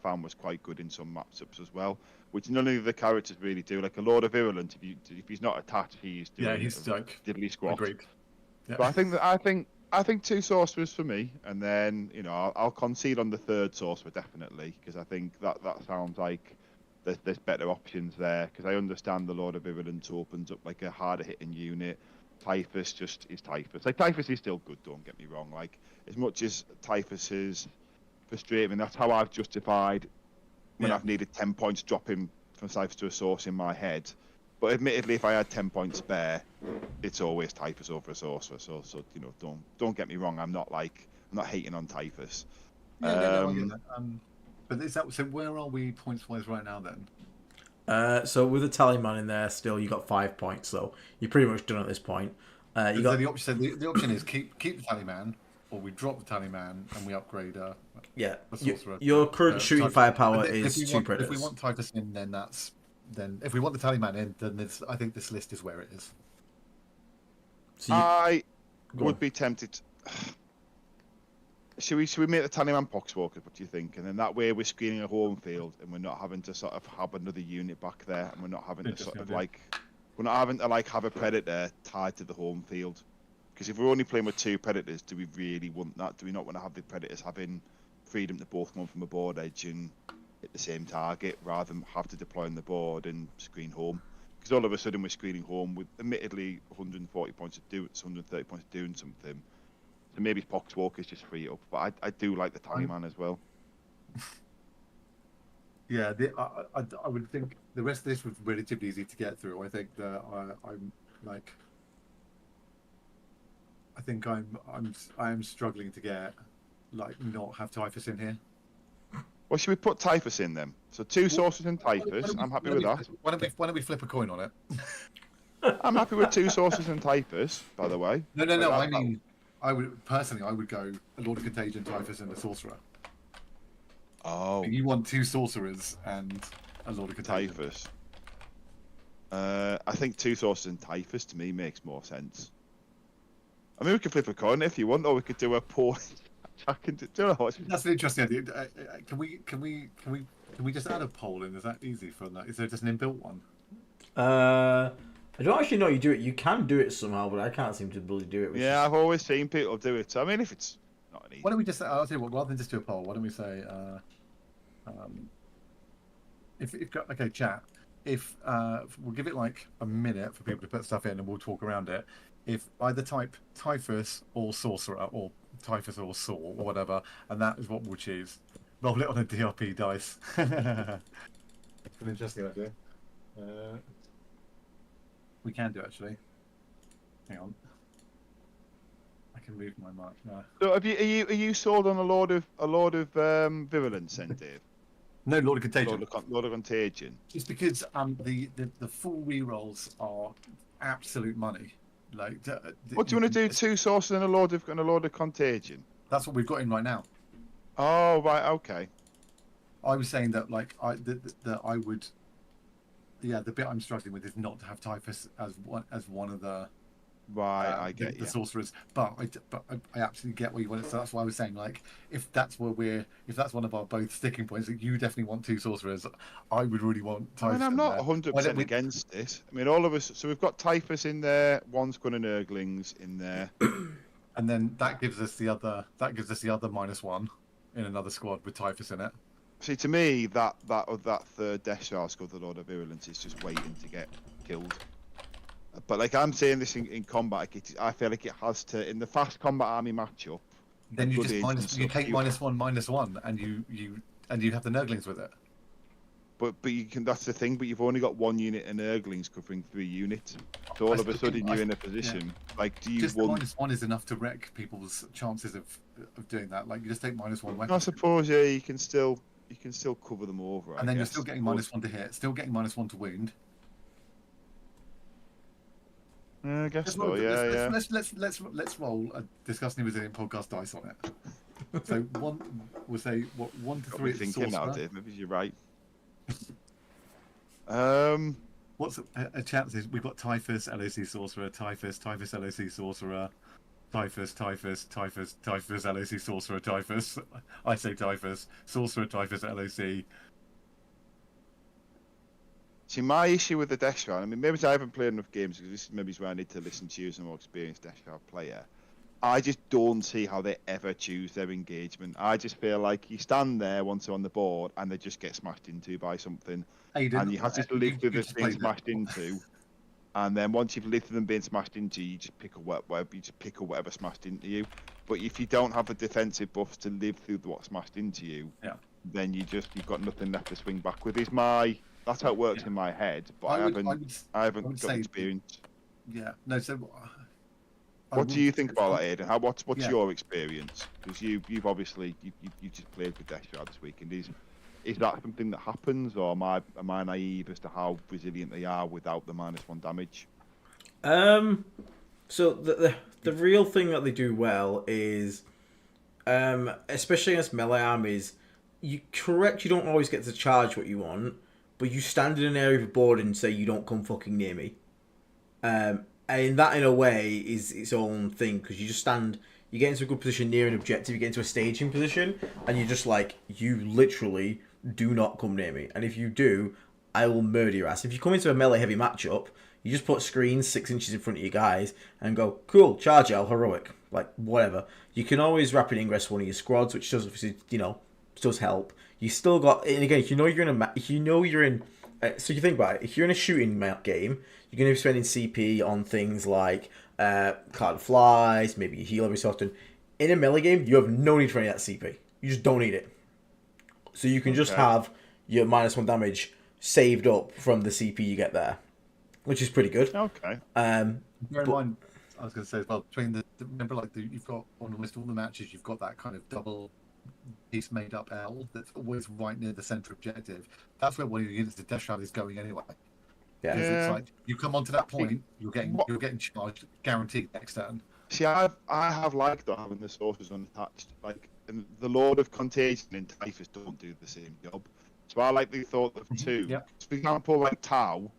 found was quite good in some matchups as well. Which none of the characters really do. Like a Lord of Virulence, if he's not attached, he's doing he's like diddly squat. Agreed. Yeah. But I think 2 sorcerers for me, and then I'll concede on the 3rd sorcerer definitely because I think that sounds like there's better options there because I understand the Lord of Virulence opens up like a harder hitting unit. Typhus just is Typhus. Like Typhus is still good, don't get me wrong. Like as much as Typhus is frustrating, that's how I've justified when I've needed 10 points dropping from Typhus to a source in my head. But admittedly, if I had 10 points spare, it's always Typhus over a sorcerer. So don't get me wrong. I'm not hating on Typhus. But is that so? Where are we points wise right now then? So with the Tallyman in there, still you got 5 points. So you're pretty much done at this point. The option is keep the Tallyman, or we drop the Tallyman and we upgrade. Yeah, a sorcerer. Your current shooting firepower is 2 predators. If we want Typhus in, then if we want the Tallyman in, then I think this list is where it is. So I would be tempted. should we make the Tallyman Poxwalkers? What do you think? And then that way we're screening a home field, and we're not having to sort of have another unit back there, and we're not having to sort of like we're not having to like have a predator tied to the home field. Because if we're only playing with 2 predators, do we really want that? Do we not want to have the predators having freedom to both come from a board edge and hit the same target, rather than have to deploy on the board and screen home? Because all of a sudden we're screening home with admittedly 140 points of doing, 130 points of doing something. So maybe Poxwalkers just free it up, but I do like the Tallyman as well. Yeah, I would think the rest of this was relatively easy to get through. I think that I'm like, I think I'm struggling to get like not have Typhus in here. Well, should we put Typhus in them? So 2 Sorcerers and Typhus. I'm happy with that. Why don't we flip a coin on it? I'm happy with 2 Sorcerers and Typhus, by the way. No. I mean, I would go a Lord of Contagion, Typhus, and a Sorcerer. Oh, You want 2 Sorcerers and a Lord of Contagion. Typhus. I think 2 Sorcerers and Typhus to me makes more sense. I mean, we could flip a coin if you want, or we could do a poor. That's an interesting idea. Can we just add a poll in? Is that easy for that? Is there just an inbuilt one? I don't actually know you do it. You can do it somehow, but I can't seem to really do it. Yeah, I've always seen people do it. I mean, if it's not an easy. Why don't we just? I'll tell you what. Rather than just do a poll, why don't we say, okay, chat. If we'll give it like a minute for people to put stuff in, and we'll talk around it. If either type Typhus or Sorcerer, or Typhus or Saw, or whatever, and that is what we'll choose. Roll it on a DRP dice. It's an interesting idea. We can do actually. Hang on. I can move my mic now. So, are you sold on a Lord of Virulence, then, Dave? No, Lord of Contagion. Lord of Contagion. It's because the full rerolls are absolute money. Like, What do you want to do? 2 Sorcerers and a Lord of Contagion. That's what we've got in right now. Oh right, okay. I was saying that like that I would. Yeah, the bit I'm struggling with is not to have Typhus as one of the. Right, I get the sorcerers, but I absolutely get what you want. So that's why I was saying, like, if that's one of our both sticking points, that you definitely want 2 sorcerers, I would really want Typhus. I mean, I'm not 100% against this. I mean, all of us. So we've got Typhus in there, 1 Squad and Urglings in there, and then that gives us the other -1 in another squad with Typhus in it. See, to me, that third Death Star squad, the Lord of Virulence, is just waiting to get killed. But like I'm saying this in combat, I feel like it has to in the fast combat army matchup. Then you just you take -1/-1, and you have the Nurglings with it. But you can. That's the thing. But you've only got 1 unit in Nurglings covering 3 units. So all of a sudden you're in a position. Yeah. Like, do you just want? -1 is enough to wreck people's chances of doing that. Like you just take -1 weapon. I suppose yeah, you can still cover them over. And then you're still getting -1 to hit, still getting -1 to wound. I guess so. Yeah. Let's roll a Discussing the Resilient podcast dice on it. So we'll say 1 to 3. Thinking now, Dave. Maybe you're right. What's a chance is we've got Typhus, LOC Sorcerer, Typhus, LOC Sorcerer, Typhus, LOC Sorcerer, Typhus. I say Typhus, Sorcerer, Typhus, LOC. See, my issue with the Death Shroud, I mean, maybe I haven't played enough games because this is maybe where I need to listen to you as a more experienced Death Shroud player. I just don't see how they ever choose their engagement. I just feel like you stand there once they're on the board and they just get smashed into by something. And you have to live with this being smashed into. And then once you've lived with them being smashed into, you just pick up whatever smashed into you. But if you don't have the defensive buffs to live through what's smashed into you, then you've got nothing left to swing back with. That's how it works in my head, but I haven't got experience. Yeah, no. So, what do you think about that, Aidan? What's your experience? Because you've obviously you just played with Death Shroud this weekend. Is that something that happens, or am I naive as to how resilient they are without the -1 damage? So the real thing that they do well is, especially against melee armies, you don't always get to charge what you want. But you stand in an area of the board and say you don't come fucking near me. And that in a way is its own thing because you just stand you get into a good position near an objective, you get into a staging position, and you're just like, you literally do not come near me. And if you do, I will murder your ass. If you come into a melee heavy matchup, you just put screens 6 inches in front of you guys and go, cool, charge L, heroic, like whatever. You can always rapid ingress one of your squads, which does obviously, does help. You still got, and again, if you know you're in, so you think about it, if you're in a shooting game, you're going to be spending CP on things like card flies, maybe you heal every so often. In a melee game, you have no need for any of that CP. You just don't need it. So you can just have your -1 damage saved up from the CP you get there, which is pretty good. Okay. Bear in mind, I was going to say as well, remember, you've got on almost all the matches, you've got that kind of double piece made up L that's always right near the center objective. That's where one of your units of Death Shroud is going anyway. Yeah. It's like you come onto that point, you're getting charged guaranteed next turn. See, I have liked having the sources unattached. Like, and the Lord of Contagion and Typhus don't do the same job. So I like the thought of two. Yep. For example, like Tau,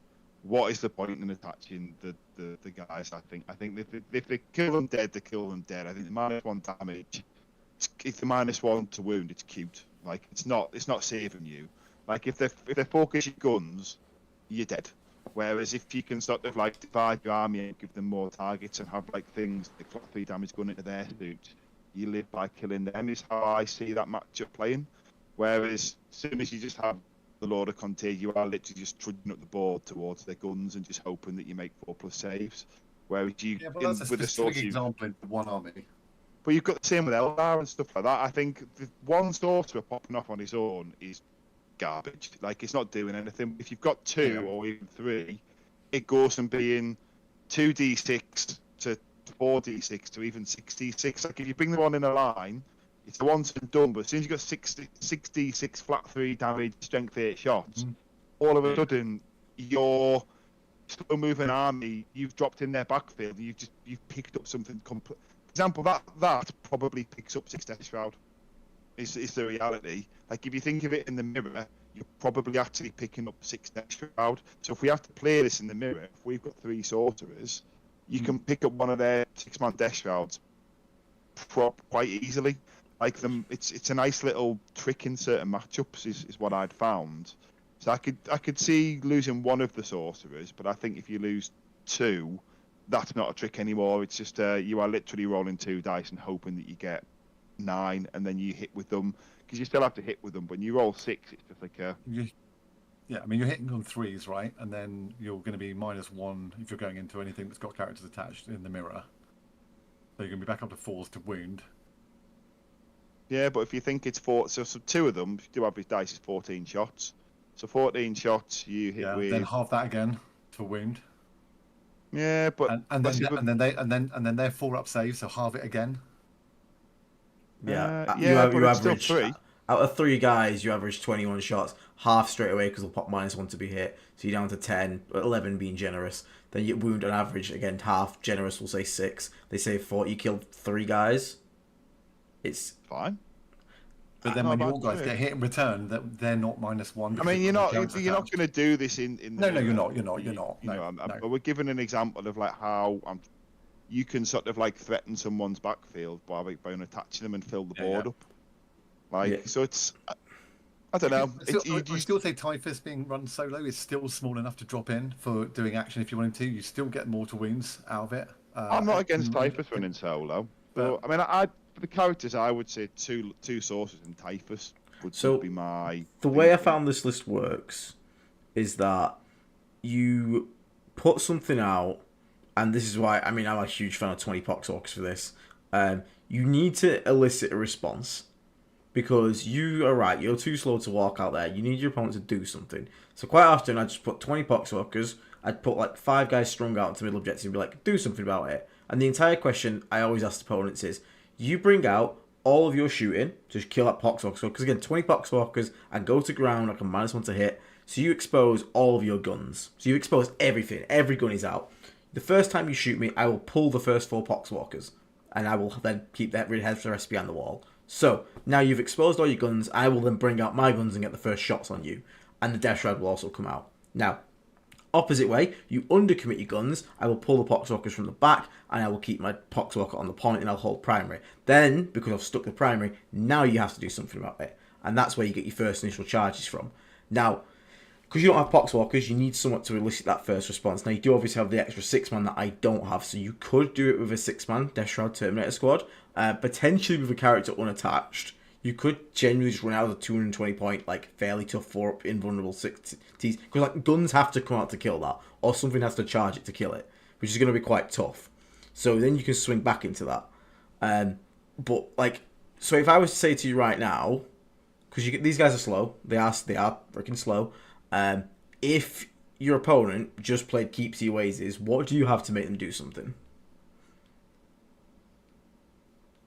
what is the point in attaching the guys? I think if they kill them dead, they kill them dead. I think the -1 damage, it's the -1 to wound. It's cute. Like it's not saving you. Like if they focus your guns, you're dead. Whereas if you can sort of like divide your army and give them more targets and have like things like flat 3 damage going into their suit, you live by killing them. Is how I see that matchup playing. Whereas as soon as you just have the Lord of Conte, you are literally just trudging up the board towards their guns and just hoping that you make 4+ saves. Whereas you, that's a specific example in one army. But you've got the same with Eldar and stuff like that. I think the one sorcerer popping off on his own is garbage. Like it's not doing anything. If you've got 2 or even 3, it goes from being 2d6 to 4d6 to even 6d6. Like if you bring them on in a line, it's a once and done, but as soon as you've got 6d6 flat 3 damage, strength 8 shots, all of a sudden, your slow moving army, you've dropped in their backfield, you've picked up something complete. For example, that probably picks up 6 Death Shroud, is the reality. Like, if you think of it in the mirror, you're probably actually picking up 6 Death Shroud. So if we have to play this in the mirror, if we've got 3 sorcerers, you can pick up one of their 6-man Death Shrouds quite easily. Like it's a nice little trick in certain matchups is what I'd found. So I could see losing one of the sorcerers, but I think if you lose 2, that's not a trick anymore. It's just you are literally rolling 2 dice and hoping that you get 9, and then you hit with them, because you still have to hit with them. When you roll 6, it's just like a yeah. I mean, you're hitting on 3s, right? And then you're going to be -1 if you're going into anything that's got characters attached in the mirror. So you're going to be back up to 4s to wound. Yeah, but if you think it's 4, so 2 of them, if you do have his dice, is 14 shots. So 14 shots, you hit with. Then half that again to wound. Yeah, but and then they're 4-up saves, so halve it again. Yeah, you average 3. Out of 3 guys, you average 21 shots, half straight away because they'll pop -1 to be hit. So you're down to 10, 11 being generous. Then you wound on average again, half generous will say 6. They say 4. You killed 3 guys. It's fine. But then when your guys get hit in return, that they're not -1. I mean, you're not going to do this in. No, you're not. But we're giving an example of like how you can sort of like threaten someone's backfield by unattaching them and fill the board up. Like so, it's. I don't know. I still say Typhus being run solo is still small enough to drop in for doing action if you want him to. You still get mortal wounds out of it. I'm not against Typhus running solo. But I mean, for the characters, I would say two sources in Typhus would be my. The way I found this list works is that you put something out, and this is why I'm a huge fan of 20 Poxorks for this. You need to elicit a response because you are right. You're too slow to walk out there. You need your opponent to do something. So quite often, I just put 20 Poxorkers. I'd put like 5 guys strung out into middle objective and be like, do something about it. And the entire question I always ask opponents is, you bring out all of your shooting to kill that Poxwalker. Because again, 20 Poxwalkers and go to ground like a -1 to hit. So you expose all of your guns. So you expose everything. Every gun is out. The first time you shoot me, I will pull the first 4 Poxwalkers. And I will then keep that the rest behind the wall. So now you've exposed all your guns. I will then bring out my guns and get the first shots on you. And the Death Shroud will also come out. Now, Opposite way, you undercommit your guns, I will pull the Poxwalkers from the back, and I will keep my Poxwalker on the point, and I'll hold primary. Then, because I've stuck the primary, now you have to do something about it. And that's where you get your first initial charges from. Now, because you don't have Poxwalkers, you need someone to elicit that first response. Now, you do obviously have the extra 6-man that I don't have, so you could do it with a 6-man Death Shroud Terminator squad, potentially with a character unattached. You could genuinely just run out of the 220 point, like, fairly tough 4-up invulnerable 6Ts. Because, like, guns have to come out to kill that, or something has to charge it to kill it, which is going to be quite tough. So then you can swing back into that. But, like, so if I was to say to you right now, because these guys are slow, they are freaking slow. If your opponent just played Keepsy Oasis, what do you have to make them do something?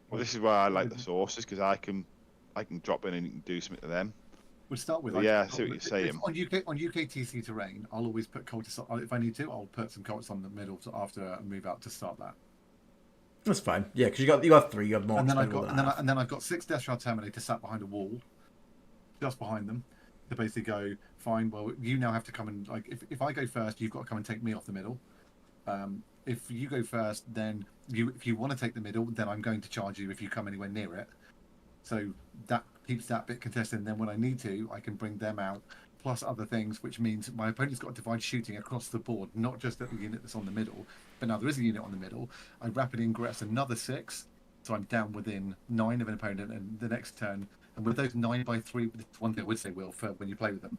Well, this is why I like the sources, because I can drop in and you can do something to them. We'll start with. But yeah, I see what you're saying. On UKTC terrain, I'll always put cultists. If I need to, I'll put some cultists on the middle after I move out to start that. That's fine. Yeah, because you have 3. You have more. And then I've got 6 Death Shroud Terminator sat behind a wall, just behind them, to basically go, fine. Well, you now have to come and, like, if I go first, you've got to come and take me off the middle. If you go first, then if you want to take the middle, then I'm going to charge you if you come anywhere near it. So that keeps that bit contested. And then when I need to, I can bring them out, plus other things, which means my opponent's got to divide shooting across the board, not just at the unit that's on the middle. But now there is a unit on the middle. I rapid ingress another 6, so I'm down within 9 of an opponent, and the next turn. And with those 9x3, one thing I would say, Will, for when you play with them,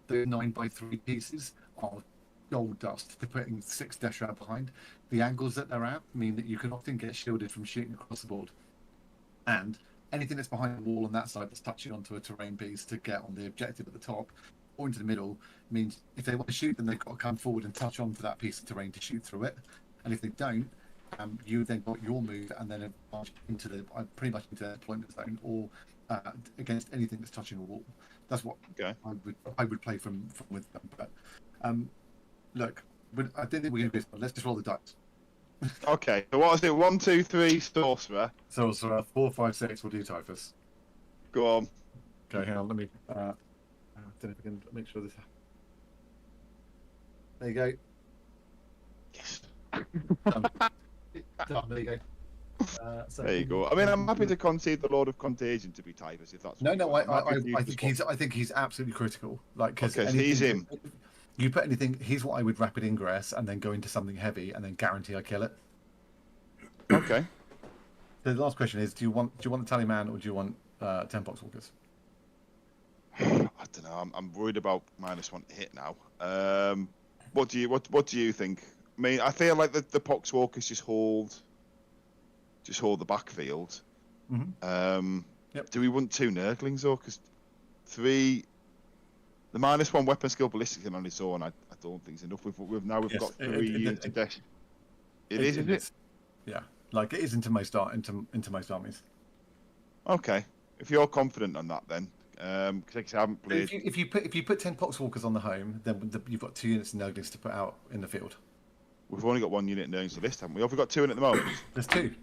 those 9x3 pieces are gold dust. They're putting 6 Death Shroud behind. The angles that they're at mean that you can often get shielded from shooting across the board. And anything that's behind the wall on that side that's touching onto a terrain piece to get on the objective at the top or into the middle means if they want to shoot, then they've got to come forward and touch onto that piece of terrain to shoot through it. And if they don't, you then got your move and then into pretty much into the deployment zone or against anything that's touching a wall. That's what I would play from with them. But look, I don't think we're going to do this, but let's just roll the dice. Okay, so what is it? 1, 2, 3, sorcerer. So 4, 5, 6. We'll do Typhus. Go on. Okay, hang on. Let me. I don't know if I can make sure this. There you go. Yes. There you go. There you go. I mean, I'm happy to concede the Lord of Contagion to be Typhus if that's. No. I think he's absolutely critical. Like, because he's him. You put anything, he's what I would rapid ingress and then go into something heavy and then guarantee I kill it. Okay. The last question is: Do you want the Tallyman or do you want 10 Poxwalkers? I don't know. I'm worried about -1 to hit now. What do you think? I mean, I feel like the Poxwalkers just hold the backfield. Mm-hmm. Yep. Do we want 2 Nurglings though? Because 3. The -1 weapon skill ballistic on its own, I don't think is enough. We've got 3 units to dash. It is, isn't it? Yeah, like it is into most armies. Okay, if you're confident on that, then because I haven't played. If you put 10 Poxwalkers on the home, then you've got 2 units of Nurglings to put out in the field. We've only got 1 unit Nurglings to list, haven't we? Have we got 2 in at the moment? There's 2.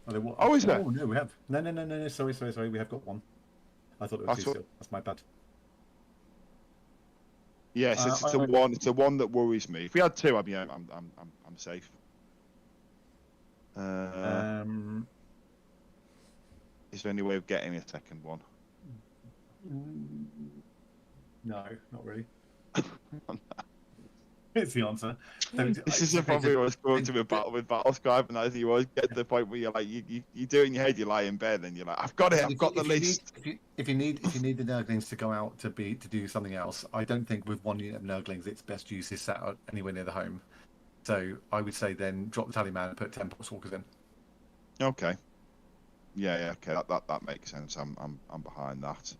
Oh, is there? Oh no, we have. No. Sorry. We have got 1. I thought it was 2 still. That's my bad. Yes, it's a one. It's a one that worries me. If we had 2, I'm safe. Is there any way of getting a second one? No, not really. It's the answer. This is the problem we always go into with Battlescribe, and as you always get to the point where you're like, you do it in your head, you lie in bed, and you're like, I've got it, I've got the list. If you need the Nurglings to go out to do something else, I don't think with 1 unit of Nurglings its best use is sat out anywhere near the home. So I would say then drop the Tallyman and put 10 Poxwalkers in. Okay. Yeah, okay, that makes sense. I'm behind that.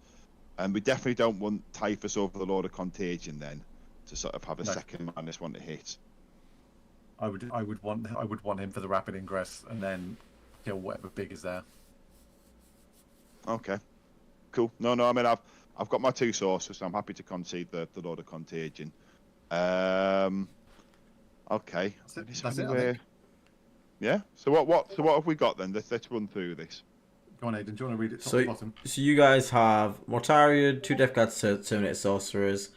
And we definitely don't want Typhus over the Lord of Contagion then, to sort of have a second -1 to hit. I would want him for the rapid ingress and then kill whatever big is there. Okay, cool. No. I mean, I've got my 2 sources, so I'm happy to concede the Lord of Contagion. Okay. That's it. Yeah. So what have we got then? Let's run through this. Go on, Aidan. Do you want to read it top to bottom? So you guys have Mortarion, 2 Death Guard Terminator Sorcerers,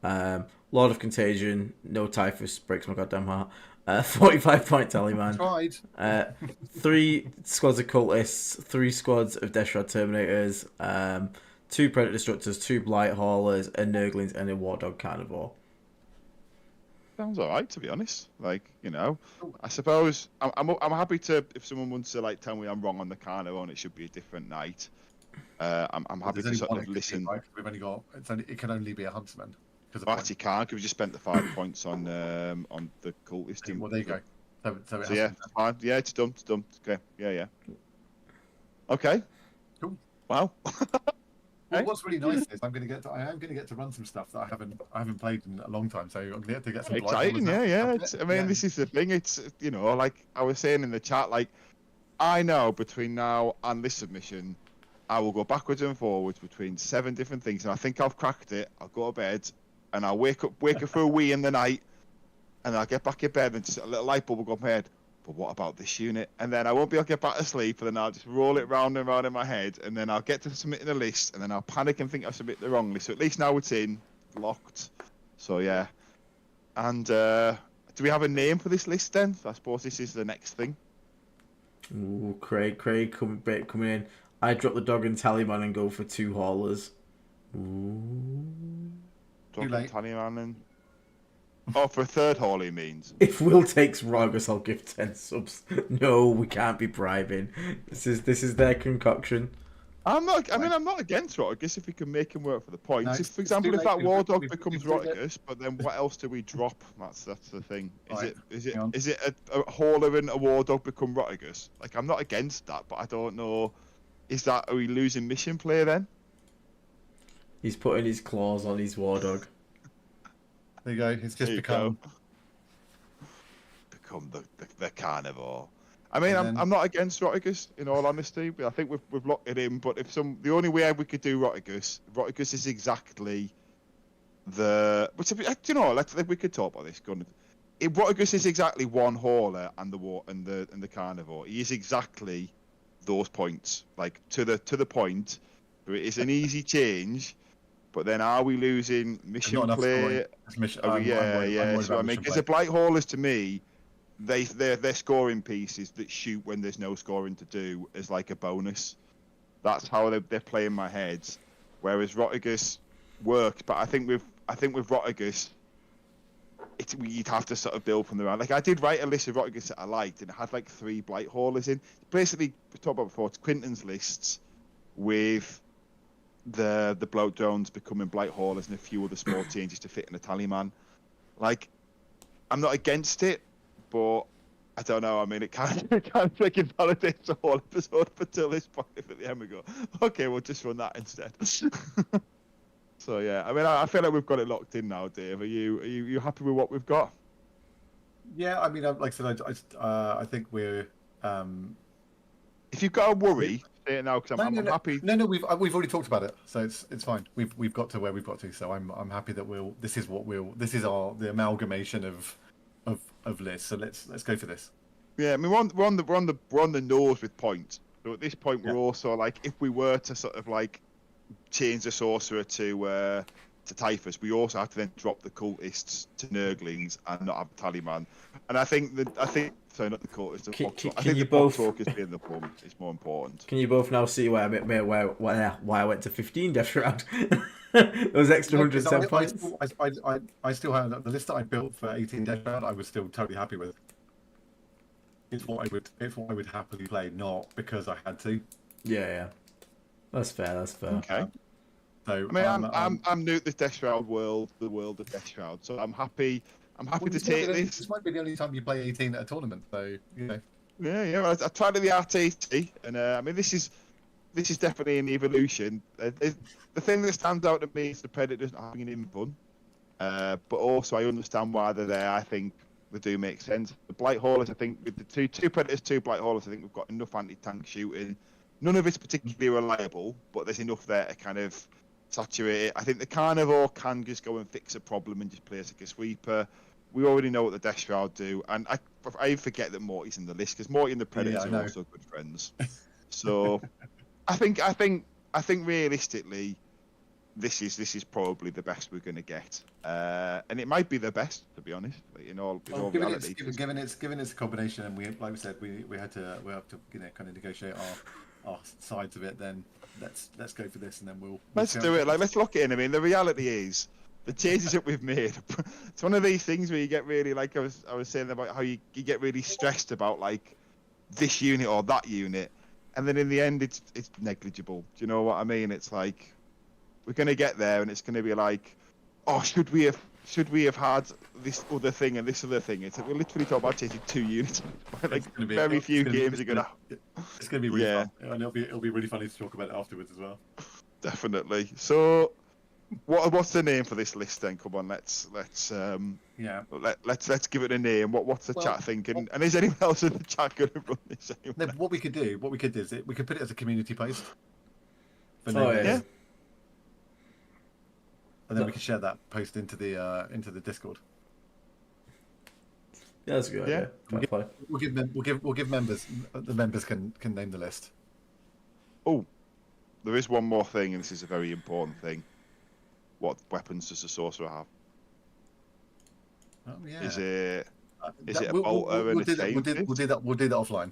Lord of Contagion, no Typhus, breaks my goddamn heart. 45-point tally man. Tried. 3 squads of cultists, 3 squads of Deathshroud Terminators, 2 Predator Destructors, 2 Blight Haulers, a Nurglings, and a War Dog Carnivore. Sounds alright, to be honest. Like, I suppose I'm happy to, if someone wants to like tell me I'm wrong on the carnival and it should be a different night. I'm happy to sort of listen. Right? We've only got it can only be a huntsman. I actually can't because we just spent the 5 points on the cultist team. Well, there you go. So yeah, fine. Yeah, it's done. It's done. Okay. Yeah. Okay. Cool. Wow. Well, what's really nice is I am going to get to run some stuff that I haven't played in a long time, so I'm going to get some exciting. Yeah. This is the thing. It's like I was saying in the chat, like I know between now and this submission, I will go backwards and forwards between 7 different things, and I think I've cracked it. I'll go to bed, and I'll wake up for a wee in the night, and I'll get back in bed, and just a little light bulb will go up my head. But what about this unit? And then I won't be able to get back to sleep, and then I'll just roll it round and round in my head, and then I'll get to submitting a list, and then I'll panic and think I've submitted the wrong list. So at least now it's locked. So yeah. And do we have a name for this list then? I suppose this is the next thing. Ooh, Craig coming in. I drop the dog and Tallyman and go for 2 haulers. Ooh. Drop the Tallyman and... Oh, for a 3rd haul, he means. If Will takes Rogus, I'll give 10 subs. No, we can't be bribing. This is their concoction. I'm not against Rotigus if we can make him work for the points. No, for example, if that War Dog becomes Rotigus, but then what else do we drop? That's the thing. Is it a hauler and a War Dog become Rotigus? Like, I'm not against that, but I don't know. Are we losing mission play then? He's putting his claws on his War Dog. There you go. It's just become the carnivore. I mean, I'm not against Rotigus in all honesty, but I think we've locked it in. But the only way we could do Rotigus is exactly we could talk about this. If Rotigus is exactly 1 hauler and the carnivore, he is exactly those points, like to the point. It's an easy change. But then, are we losing mission play? Yeah. So I mean, because the Blight Haulers, to me, they're scoring pieces that shoot when there's no scoring to do as like a bonus. That's how they're playing my head. Whereas Rotigus works, but I think with Rotigus, you'd have to sort of build from the round. Like I did write a list of Rotigus that I liked, and it had like 3 Blight Haulers in. Basically, we talked about before. It's Quinton's lists with the bloat drones becoming Blight Haulers and a few other small changes to fit in a Tallyman. Like, I'm not against it, but I don't know. I mean, it kind of like invalidates the whole episode up until this point. If at the end we go, okay, we'll just run that instead. So yeah, I mean, I feel like we've got it locked in now, Dave. Are you happy with what we've got? Yeah, I mean, like I said, I think we're. If you've got a worry. Now, because I'm happy. No, we've already talked about it, so it's fine. We've got to where we've got to, so I'm happy that this is the amalgamation of lists. So let's go for this. Yeah, I mean we're on the nose with points. So at this point we're also like, if we were to sort of like change the sorcerer to Typhus, we also have to then drop the cultists to Nurglings and not have a Tallyman. And I think sorry, not the cultists. I think the both talkers being the pump is more important. Can you both now see why I went to 15 Death Round? Those extra 110 points. I still have the list that I built for 18 Death Round. I was still totally happy with. It's what I would happily play, not because I had to. Yeah. That's fair. Okay. So, I mean, I'm new to the Death Shroud world, the world of Death Shroud. So I'm happy to take this. This might be the only time you play 18 at a tournament, so you know. Yeah. I tried the RTT, and I mean, this is definitely an evolution. The thing that stands out to me is the Predators not having an in-fun, but also I understand why they're there. I think they do make sense. The Blight Haulers, I think, with the two Predators, 2 Blight Haulers, I think we've got enough anti-tank shooting. None of it's particularly reliable, but there's enough there to kind of saturate it. I think the Carnivore can just go and fix a problem and just play as like a sweeper. We already know what the Death Shroud do, and I forget that Morty's in the list because Morty and the Predators are also good friends. So I think realistically, this is probably the best we're going to get, and it might be the best, to be honest. In all reality, given its a combination, and like we said, we have to kind of negotiate our sides of it. Then let's go for this, and then let's do it. Like, let's lock it in. I mean, the reality is the changes that we've made. It's one of these things where you get really, like I was saying about how you get really stressed about like this unit or that unit, and then in the end it's negligible. Do you know what I mean? It's like we're gonna get there, and it's gonna be like, oh, should we have had this other thing and this other thing? It's like we're literally talking about changing 2 units. Like very few games are gonna. It's gonna be really fun, and it'll be really funny to talk about it afterwards as well. Definitely. So, what's the name for this list then? Come on, let's give it a name. What's the chat thinking? And is anyone else in the chat going to run this anyway? No, what we could do is we could put it as a community post. Yeah. And then we can share that post into the Discord. Yeah, that's a good idea. We'll give members. The members can name the list. Oh, there is one more thing, and this is a very important thing. What weapons does the sorcerer have? Oh yeah. Is it a bolter and a chain? We'll do that offline.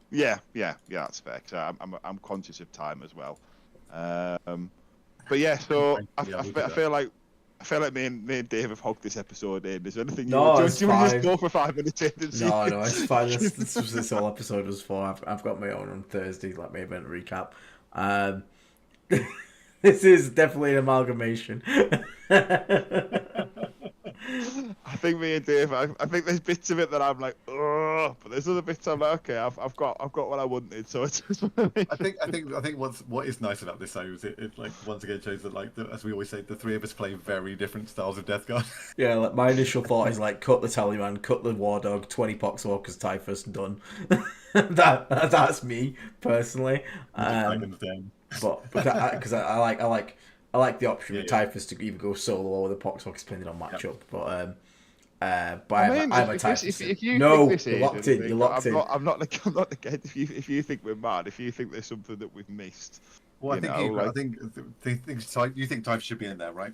Yeah, that's fair. Cause I'm conscious of time as well. But yeah, so I feel like me and Dave have hogged this episode in. Is there anything you want to just go for 5 minutes in and see? No, it's fine. This whole episode was for. I've got my own on Thursday, like my event recap. This is definitely an amalgamation. I think me and Dave, I think there's bits of it that I'm like, oh, but there's other bits I'm like, okay, I've got what I wanted. So it's just I think what is nice about this though is it like once again shows that as we always say, the 3 of us play very different styles of Death Guard. Yeah, like my initial thought is like cut the Tallyman, cut the War Dog, 20 Poxwalkers, Typhus, done. That's me personally. But because I like the option of Typhus to either go solo or the Poxwalkers depending on matchup. But I'm a Typhus. You're locked in. You're locked in. I'm not against. If you think we're mad, if you think there's something that we've missed. Well, I think you think Typhus should be in there, right?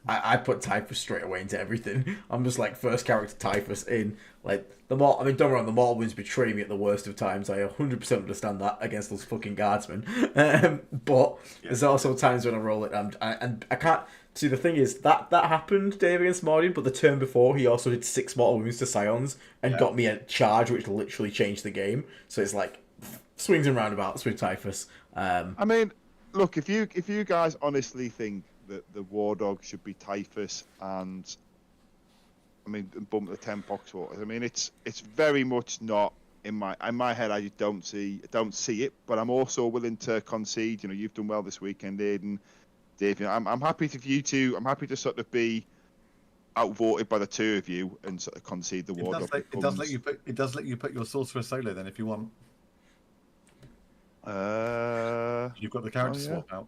I put Typhus straight away into everything. I'm just like first character Typhus in. Like don't get me wrong, the mortal wounds betray me at the worst of times. I 100% understand that against those fucking guardsmen. But there's also times when I roll it and I can't. See, the thing is that happened Dave against Mordian, but the turn before he also did 6 mortal wounds to Scions and got me a charge which literally changed the game. So it's like swings and roundabouts with Typhus. I mean, look, if you guys honestly think that the War Dog should be Typhus and bump the 10 Poxwalkers, I mean it's very much not in my head. I just don't see it, but I'm also willing to concede. You know, you've done well this weekend, Aidan. Dave, I'm happy to sort of be outvoted by the 2 of you and sort of concede the War Dog. It does let you put your sorcerer solo then if you want. You've got the character swap out.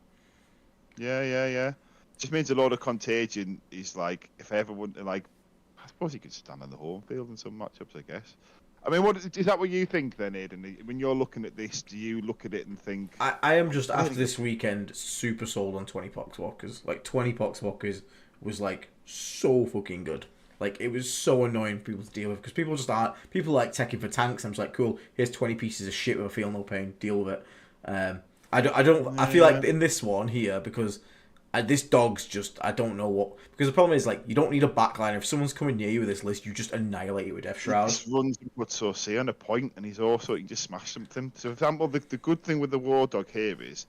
Yeah. Just means a lot of contagion is like if everyone like. I suppose you could stand on the home field in some matchups, I guess. I mean, what is that? What you think then, Aidan? When you're looking at this, do you look at it and think? I am just after this weekend super sold on 20 Poxwalkers. Like 20 Poxwalkers was like so fucking good. Like it was so annoying for people to deal with because people just aren't. People like teching for tanks. I'm just like, cool. Here's 20 pieces of shit with a feel no pain. Deal with it. I don't. I feel like in this one here because. This dog's just, I don't know what... Because the problem is, like, you don't need a backline. If someone's coming near you with this list, you just annihilate it with Death Shroud. He just runs with Saucy on a point, and he's also, you can just smash something. So, for example, the good thing with the War Dog here is,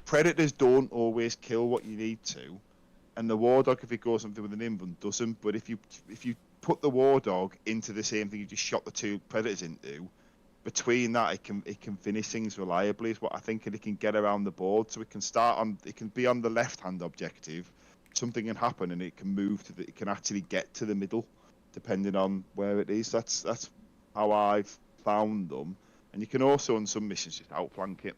Predators don't always kill what you need to, and the War Dog, if it goes something with an invuln, doesn't. But if you put the War Dog into the same thing you just shot the 2 Predators into, between that it can finish things reliably is what I think, and it can get around the board. So it can be on the left hand objective, something can happen and it can move it can actually get to the middle depending on where it is. That's how I've found them. And you can also on some missions just outflank it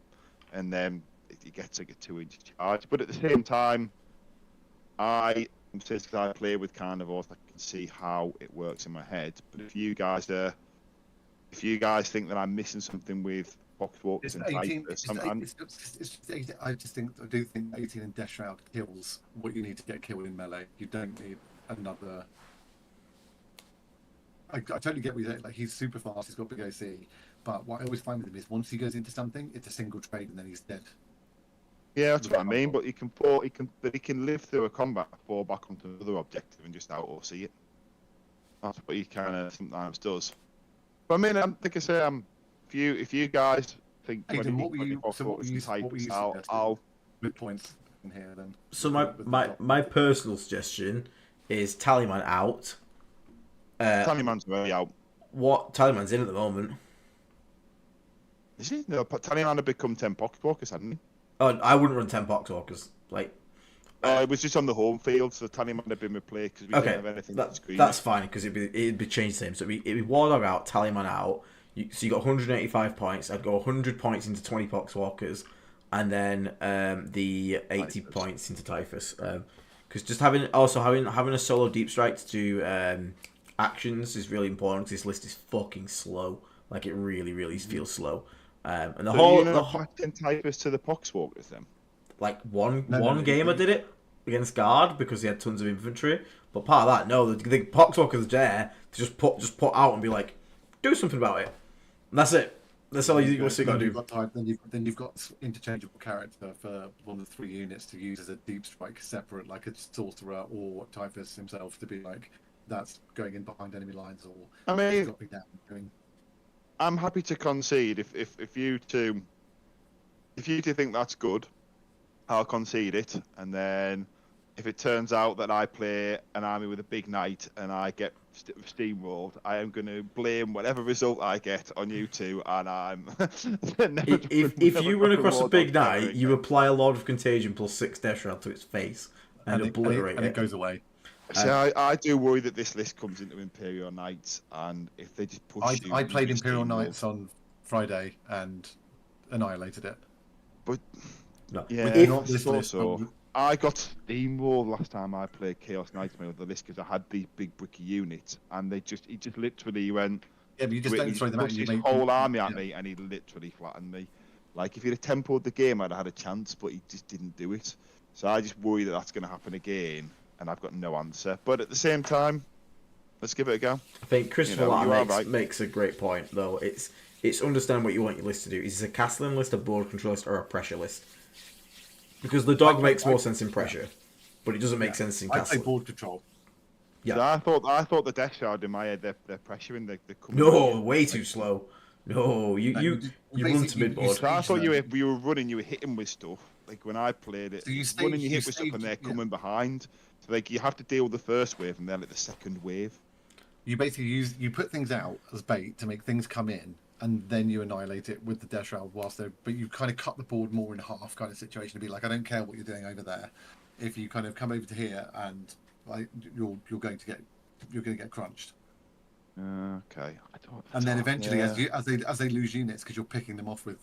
and then you get like a 2-inch charge. But at the same time, since I play with carnivores, I can see how it works in my head. But if you guys are if you guys think that I'm missing something with Poxwalkers It's and 18. Typhus, I do think 18 and Death Shroud kills what you need to get killed in melee. You don't need another. I totally get what you're saying. Like, he's super fast, he's got big OC, but what I always find with him is once he goes into something, it's a single trade and then he's dead. yeah, that's what I mean. But he can live through a combat, fall back onto another objective, and just out or see it. That's what he kind of sometimes does. But I mean, like I say, if you guys think Aidan, what were you I'll with points in here then? So my personal suggestion is Tallyman out. Tallyman's already out. What Tallyman's in at the moment? Is he? No, but Tallyman had become 10 Poxwalkers, hadn't he? Oh, I wouldn't run 10 Poxwalkers. Like, it was just on the home field, so Tallyman had been replaced because we didn't have anything to screen. That's fine because it'd be changed the same. So it'd be Wardog out, Tallyman out. So you got 185 points. I'd go 100 points into 20 Poxwalkers, and then the 80 points into Typhus. Because just having a solo deep strike to do actions is really important. Because this list is fucking slow. Like, it really feels slow. And the whole Typhus to the Poxwalkers then. Like one game I did it against Guard because he had tons of infantry. But part of that, no, the Poxwalker's there to just put out and be like, do something about it. And that's it. That's all you got to do. Then you've got interchangeable character for one of the 3 units to use as a deep strike separate, like a sorcerer or Typhus himself, to be like, that's going in behind enemy lines, or I mean, dropping down. I'm happy to concede if you two think that's good, I'll concede it, and then if it turns out that I play an army with a big knight and I get steamrolled, I am going to blame whatever result I get on you two, and I'm. if you run across a big knight, you apply a Lord of Contagion plus 6 Death Shroud to its face and obliterate it goes away. See, I do worry that this list comes into Imperial Knights, and if they just push you... I played Imperial Knights on Friday and annihilated it. But... No. Yeah, not this also. I got steamrolled last time I played Chaos Nightmare with the list because I had these big bricky units, and he just literally went... Yeah, but you just don't throw them out. He pushed his whole army at me, and he literally flattened me. Like, if he'd have tempoed the game, I'd have had a chance, but he just didn't do it. So I just worry that that's going to happen again, and I've got no answer. But at the same time, let's give it a go. I think Christopher makes a great point, though. It's understand what you want your list to do. Is it a castling list, a board control list, or a pressure list? Because the dog makes more sense in pressure, but it doesn't make sense in castling. I play board control. Yeah, so I thought the Death Shroud in my head, they're pressuring the No, way too slow. No, you run to mid board. So I thought you were running, you were hitting with stuff. Like when I played it, so running, you hit with stuff, and they're coming behind. So like you have to deal with the first wave, and then like the second wave. You basically you put things out as bait to make things come in, and then you annihilate it with the Death Shroud whilst they're. But you kind of cut the board more in half, kind of situation to be like, I don't care what you're doing over there. If you kind of come over to here and like you're going to get crunched. Okay. And then eventually, as they lose units, because you're picking them off with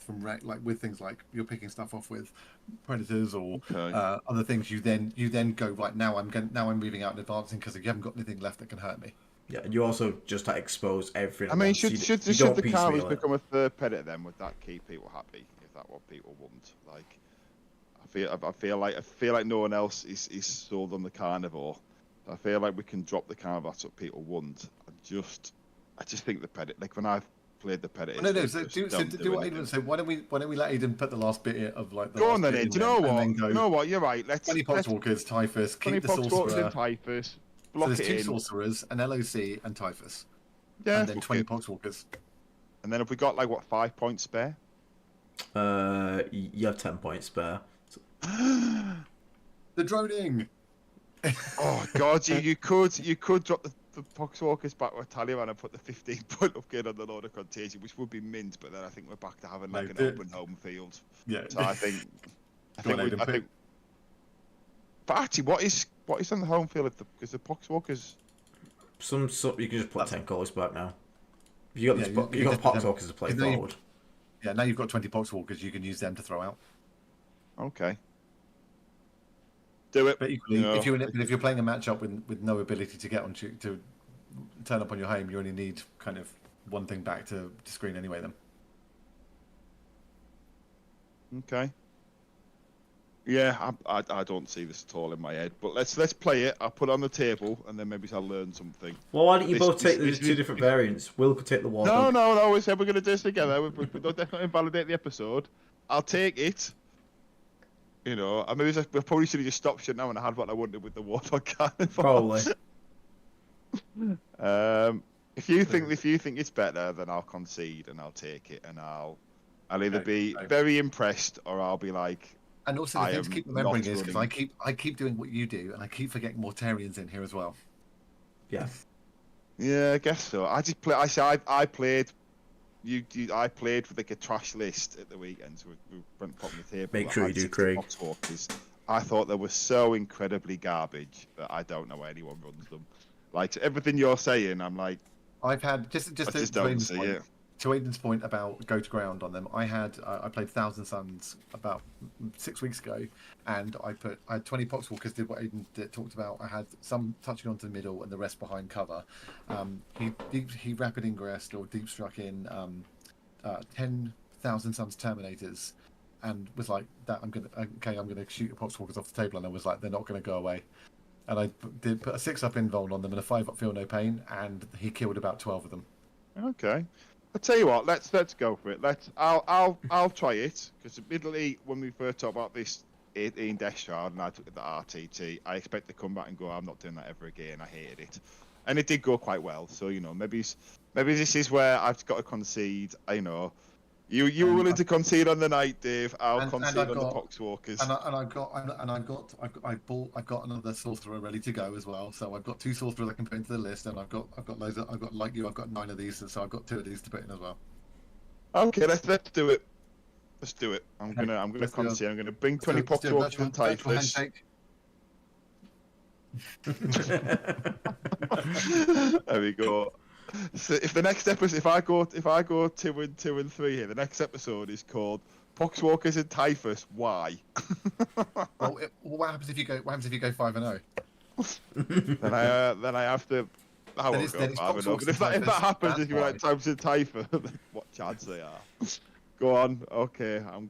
with things like you're picking stuff off with predators or other things, you then go right now. I'm moving out and advancing because you haven't got anything left that can hurt me. Yeah, and you also just expose everything. I mean, should the Carvers become a third predator then? Would that keep people happy? If that's what people want, like, I feel like no one else is sold on the carnivore. I feel like we can drop the carnivore. That's what people want. I just think the predator. Like when I've played the predator. No. So do what Aidan said. Why don't we let Aidan put the last bit of like. Go on then, Ed. Do you know what? You know what? You're right. Let's 20 Poxwalkers, Typhus, keep the sorcerer. And Typhus. So there's 2 sorcerers, an LOC, and Typhus. Yeah. And then 20 Poxwalkers. And then have we got like what 5 points spare? You have 10 points spare. The droning. Oh God, you could drop the Poxwalkers back with Tallyman and put the 15-point upgrade on the Lord of Contagion, which would be mint. But then I think we're back to having like an open home field. Yeah. So I think. But actually, what is on the home field? Because the Poxwalkers. Some you can just put 10 colours back now. You got Poxwalkers to play forward. Now you've got 20 Poxwalkers. You can use them to throw out. Okay. Do it. But equally, if you're playing a matchup with no ability to get on to turn up on your home, you only need kind of one thing back to screen anyway. Then. Okay. Yeah, I don't see this at all in my head. But let's play it. I'll put it on the table, and then maybe I'll learn something. Well, why don't you both take the two different variants? Will could take the war. No. We said we're going to do this together. We don't definitely invalidate the episode. I'll take it. You know, I mean, we probably should have just stopped shit now and I had what I wanted with the Warthog Carnival. Probably. If you think it's better, then I'll concede and I'll take it, and I'll either be very impressed or I'll be like. And also, the thing to keep remembering is because I keep doing what you do, and I keep forgetting Mortarians in here as well. Yeah. Yeah, I guess so. I just play. I played. I played with like a trash list at the weekend, so we went on the table. Make sure you do, Craig. I thought they were so incredibly garbage that I don't know why anyone runs them. Like everything you're saying, I'm like. I've had just don't see it. To Aiden's point about go to ground on them, I played Thousand Suns about 6 weeks ago, and I had 20 Poxwalkers, did what Aiden talked about. I had some touching onto the middle and the rest behind cover. He rapid ingressed or deep struck in 10,000 Suns Terminators, and was like that. I'm gonna shoot your Poxwalkers off the table, and I was like, they're not gonna go away. And I did put a 6-up invuln on them and a 5-up feel no pain, and he killed about 12 of them. Okay. I'll tell you what. Let's go for it. I'll try it, because admittedly, when we first talked about this 18 Death Shard and I took it to RTT, I expect to come back and go, I'm not doing that ever again. I hated it, and it did go quite well. So you know, maybe this is where I've got to concede. I know you were willing to concede on the night, Dave. I'll concede on the Poxwalkers. I've got another sorcerer ready to go as well. So I've got 2 sorcerers I can put into the list, and I've got loads. I've got like you. I've got 9 of these, so I've got 2 of these to put in as well. Okay, let's do it. Let's do it. I'm gonna concede. I'm gonna bring 20 Poxwalkers and Typhus. There we go. So if the next episode, if I go 2 and 3 here, the next episode is called Poxwalkers and Typhus. Why? Well, what happens if you go 5 and 0? then I have to. I won't go 5 and 0. But if that happens, if you're like Typhus and Typhus, what chance they are? Go on. Okay, I'll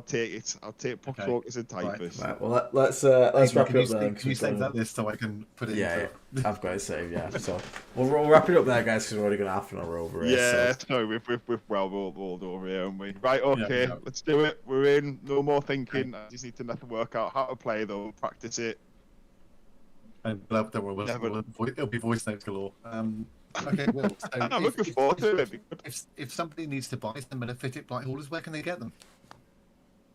take it. I'll take Poxwalkers and Typhus. Right. Well, let's wrap it up there. Can you save that list so I can put it? Yeah, I've got it saved. Yeah. So we'll wrap it up there, guys, because we're already going to half an hour over here. Yeah. So we've well rolled over here, haven't we? Right. Okay. Yeah. Let's do it. We're in. No more thinking. I just need to work out how to play though. Practice it. And it'll be voice notes galore. Okay, Will. So I'm looking forward to it. If somebody needs to buy some Metaphysic Blight Haulers, where can they get them?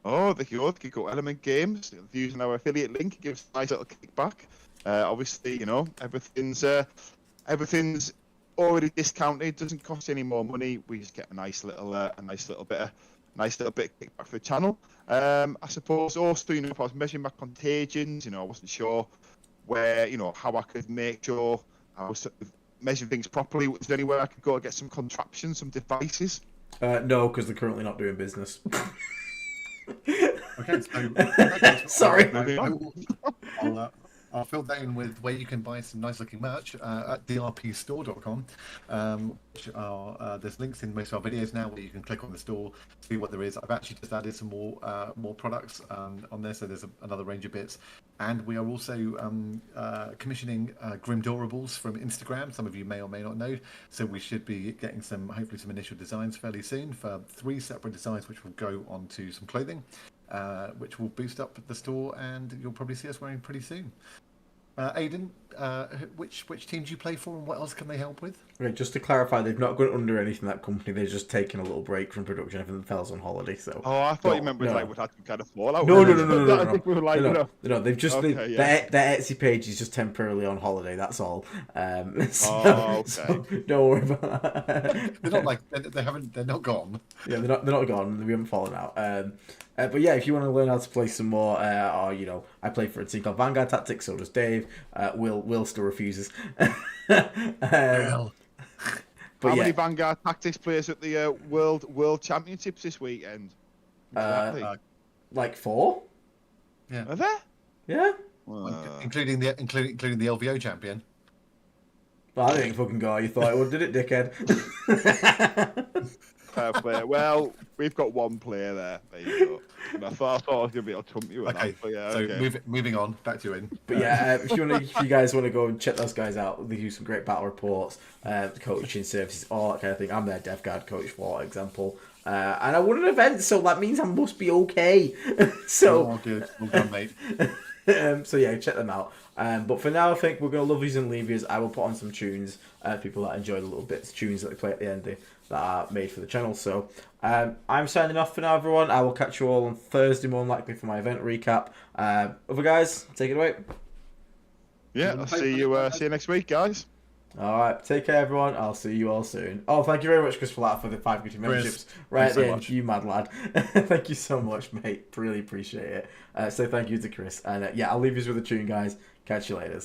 Oh, they could go Element Games using our affiliate link. It gives a nice little kickback. Obviously, you know, everything's already discounted. Doesn't cost any more money. We just get a nice little bit of kickback for the channel. I suppose also, you know, if I was measuring my contagions, you know, I wasn't sure where, you know, how I could make sure I was measuring things properly. Was there anywhere I could go and get some contraptions, some devices? No, because they're currently not doing business. Okay, so sorry. I'll fill that in with where you can buy some nice looking merch at drpstore.com. There's links in most of our videos now where you can click on the store, see what there is. I've actually just added some more products on there, so there's another range of bits. And we are also commissioning Grimdorables from Instagram. Some of you may or may not know. So we should be getting hopefully some initial designs fairly soon for 3 separate designs, which will go onto some clothing, which will boost up the store, and you'll probably see us wearing pretty soon. Aiden, which team do you play for, and what else can they help with? Okay, just to clarify, they've not gone under anything, that company. They're just taking a little break from production. Everything fell's on holiday. So. Oh, I thought you meant we had some kind of fallout. No. I think we were like, no. They've just okay, their Etsy page is just temporarily on holiday. That's all. Okay. So don't worry about that. They're not like they're not gone. Yeah, they're not gone. We haven't fallen out. But yeah, if you want to learn how to play some more, or you know, I play for a team called Vanguard Tactics. So does Dave. Will still refuses. Well. But how many Vanguard Tactics players at the World Championships this weekend? Like 4. Yeah. Are there? Yeah. Including the LVO champion. Well, I didn't fucking go. You thought it would, did it, dickhead? Fair play. Well, we've got one player there. There you go. And I thought I was gonna be able to trump you. With Okay. that, but yeah, So okay. moving on, back to in. But yeah, if you guys want to go and check those guys out, they do some great battle reports, coaching services, all that kind of thing. I'm their dev guard coach, for example. And I won an event, so that means I must be okay. So, Oh, good. Well done, mate. so yeah, check them out. But for now, I think we're going to love yous and leave yous. I will put on some tunes, people that enjoy the little bits of tunes that they play at the end that are made for the channel. So I'm signing off for now, everyone. I will catch you all on Thursday, more than likely, for my event recap. Other guys, take it away. Yeah, I'll see you next week, guys. All right, take care, everyone. I'll see you all soon. Oh, thank you very much, Chris, for that, for the 5 YouTube memberships. Right at the end, you mad lad. Thank you so much, mate. Really appreciate it. So thank you to Chris. And yeah, I'll leave you with a tune, guys. Catch you later.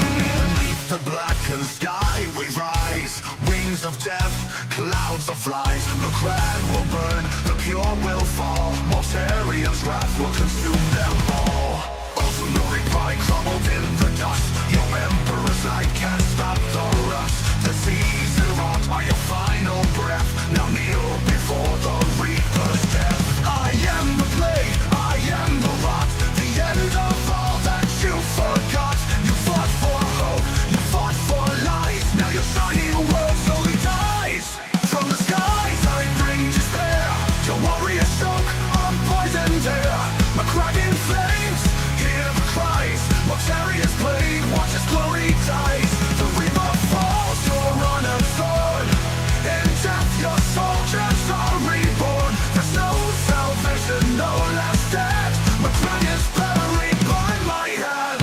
Beneath the blackened sky we rise, wings of death, clouds of flies. The crag will burn, the pure will fall. Mortarian's wrath will consume them all. Ultimately pride crumbled in the dust. Your emperor's light can't stop the rust. The seas erupt are your final breath. Now kneel before the reaper's death. I am the blade, I am the rot, the end of all that you forgot. You fought for hope, you fought for lies. Now your shining world slowly dies. From the skies I bring despair. Your warrior choke on poisoned air. My cracking flames, hear the cries. Mortarian's blade, watch its glory dies. The reaper falls, your honored sword. In death your soldiers are reborn. There's no salvation, no last stand. My crown is buried by my hand.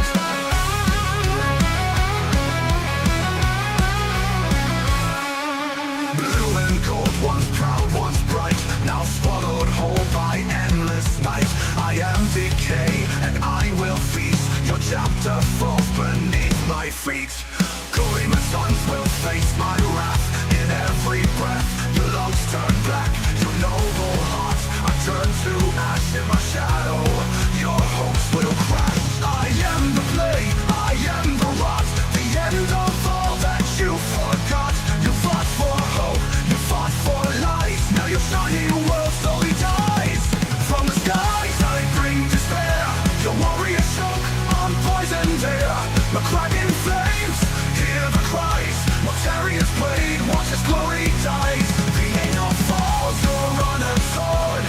Blue and gold, once proud, once bright, now swallowed whole by endless night. I am decay, and I will feast. Your chapter falls beneath my feet. Gleaming suns will face my wrath. In every breath, your lungs turn black. Your noble heart, I turn to ash in my shadow. Your hopes will crack. I am the blade, I am the rot, the end of all that you forgot. You fought for hope, you fought for lies. Now your shining world slowly dies. From the skies I bring despair. Your warrior choke on poisoned air. My cracking flames, hear the cries. Mortarian's blade, watch its glory dies. The angel falls, your honored sword.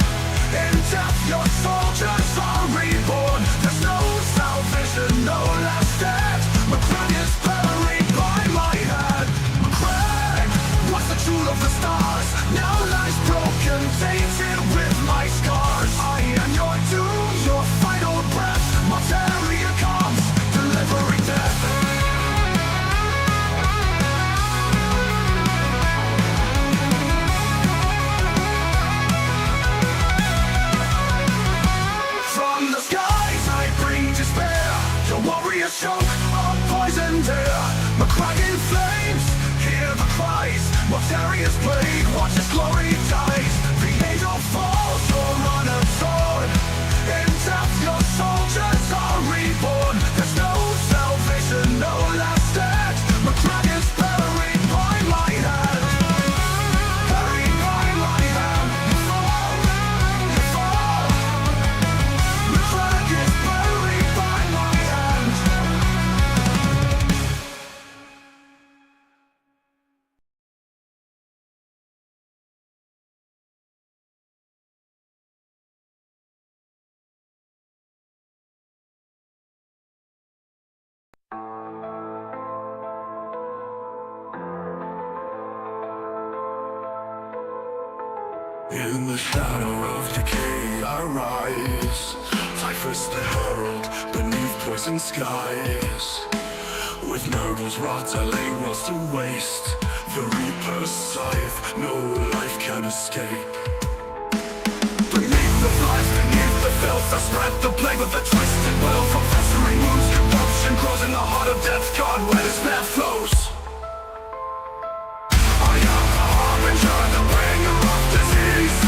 In death your soldiers are reborn. There's no salvation, no last stand. My crown is buried by my hand. My crag was the jewel of the stars. Now lies broken, tainted with my scars. I am your doom, your final breath. Mortarian comes, delivering death. From the skies I bring despair. Your warrior choke on poisoned air. My cracking flames, hear the cries. Mortarian's blade, watch its glory dies. The angel falls, your honored sword. In death your soldiers are reborn. There's no salvation, no last stand. My dragon's buried by my hand. Buried by my hand. You fall, you fall. My dragon's buried by my hand. In the shadow of decay I rise, typhus the herald beneath poison skies. With nobles rot I lay walls to waste, The Reaper's scythe, no life can escape. Beneath the flies, beneath the filth, I spread the plague with a twisted will. From festering wounds, corruption grows in the heart of death. God, where his blood flows. I am the harbinger, the bringer of disease.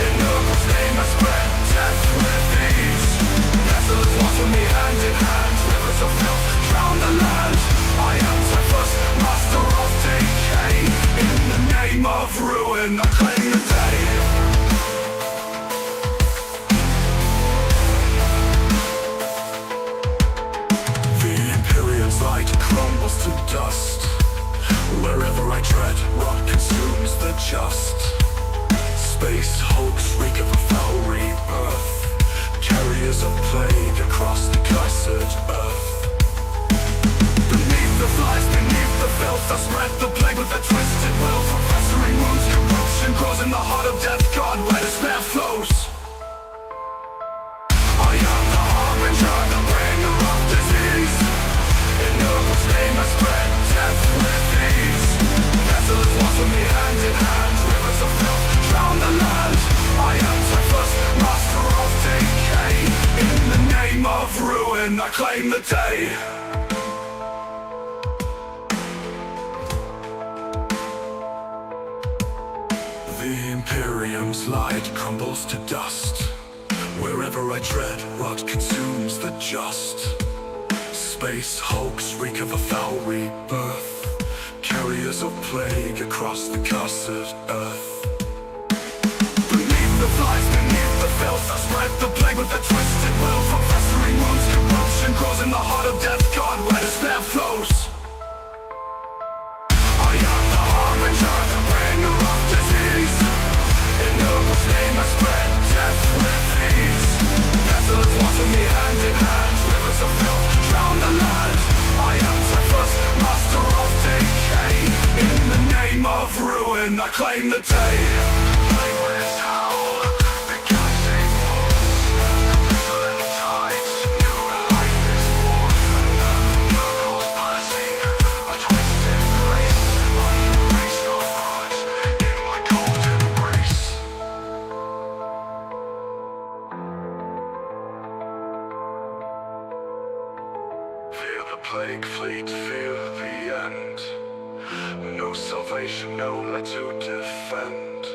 In Nurgle's name I spread death with ease. Vessels water me hand in hand. Rivers of filth drown the land. I am Typhus, master of decay. In the name of ruin, I claim the day. Light crumbles to dust. Wherever I tread, rot consumes the just. Space hulks reek of a foul rebirth. Carriers of plague across the cursed earth. Beneath the flies, beneath the filth, I spread the plague with a twisted will. From festering wounds, corruption grows in the heart of death. God, where despair flows. I am the harbinger, the bringer of disease. In Nurgle's name I spread death with ease. Vessels water me hand in hand. Rivers of filth drown the land. I am Typhus, master of decay. In the name of ruin, I claim the day. The Imperium's light crumbles to dust. Wherever I tread, rot consumes the just. Space hulks reek of a foul rebirth. Carriers of plague across the cursed earth. Beneath the flies, beneath the filth, I spread the plague with a twisted will. From festering wounds, corruption grows in the heart of death. God, where despair flows. I am the harbinger, the bringer of disease. In Nurgle's name I spread death with ease. Vessels water me hand in hand. Rivers of filth drown the land. I am Typhus, master of decay. In the name of ruin, I claim the day. Language howl, because they fall. Pestilent tides, new life is born. Nurgle's passing, a twisted grace. I embrace your thoughts in my golden embrace. Fear the plague fleet, fear the end. No salvation, no let to defend.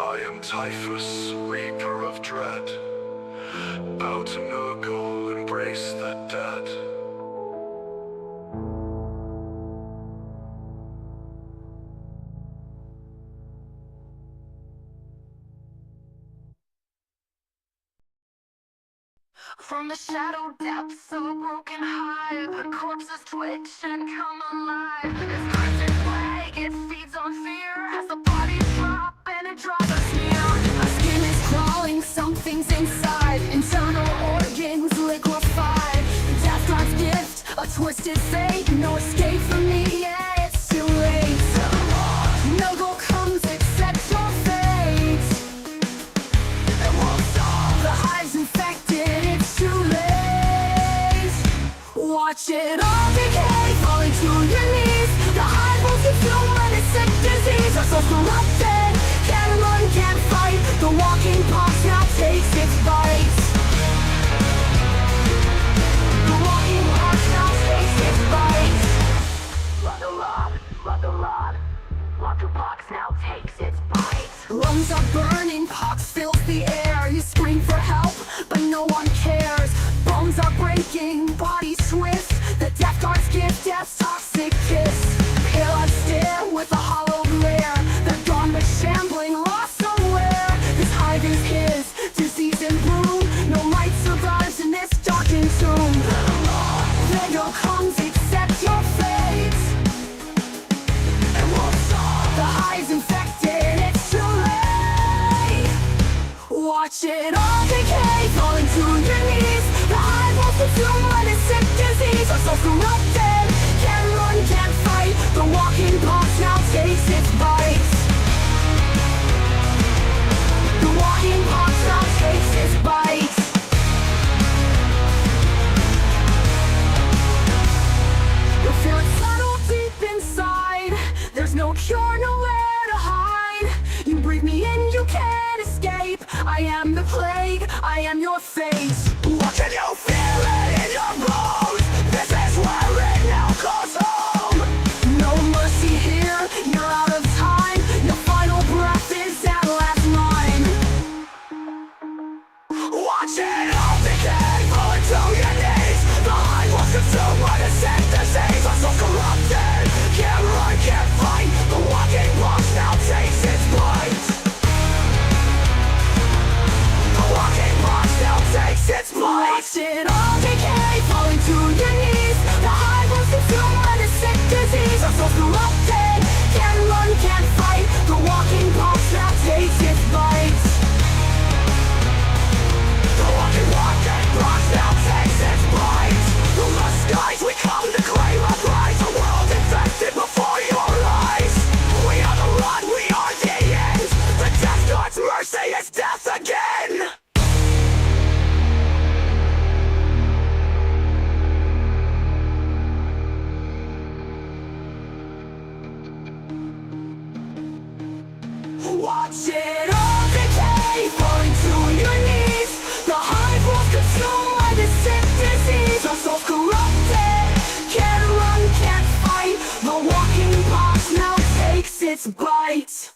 I am Typhus, reaper of dread. Bow to Nurgle, embrace the dead. From the shadow depths of a broken hive, corpses twitch and come alive. This crimson plague, it feeds on fear as the bodies drop and it draws us near. Our skin is crawling, something's inside. Internal organs liquefied. Death God's gift, a twisted fate. No escape for me, yeah, it's too late. No go comes, accept your fate. It won't stop. The hive's infected, it's too late. Watch it all decay, falling to your knees. The hive will consume when it's sick disease. Our souls corrupted, can't run, can't fight. The walking pox now takes its bite. The walking pox now takes its bite. Run the rod, walking pox now takes its bite. Lungs are burning, pox fills the air. You scream for help, but no one cares. Bones are breaking, bodies swift. The Death Guard's gift, death's toxic kiss. Pale-eyed stare with a hollow glare. They're gone but shambling, lost somewhere. This hive is his, disease and bloom. No light survives in this darkened tomb. There go comes, accept your fate. It won't stop. The hive's infected, it's too late. Watch it all decay, falling to your knees. The hive will consume when it's sick disease. Our souls corrupted, can't run, can't fight. The walking pox now takes its bite. The walking pox now takes its bite. You'll feel it settle deep inside. plague, I am your fate. What can you feel it in your bones? This is where it now goes home. No mercy here, you're out of time. Your final breath is at last mine. Watch it all decay, falling to your knees. The hive was consumed by the sick disease. I'm so corrupted, can't run, can't fight. The walking box now takes its bite. The walking box now takes its bite. Watch it all decay, falling to your knees. The hive was consumed by the sick disease. I'm so corrupted, can't run, can't fight. The walking box now takes its bite. The walking box now takes its bite. From the skies we come to claim our prize. A world infected before your eyes. We are the run, we are the end. The death god's mercy is death again. Watch it all decay, falling to your knees. The hive was consumed by the sick disease. Our souls corrupted, can't run, can't fight. The walking box now takes its bite.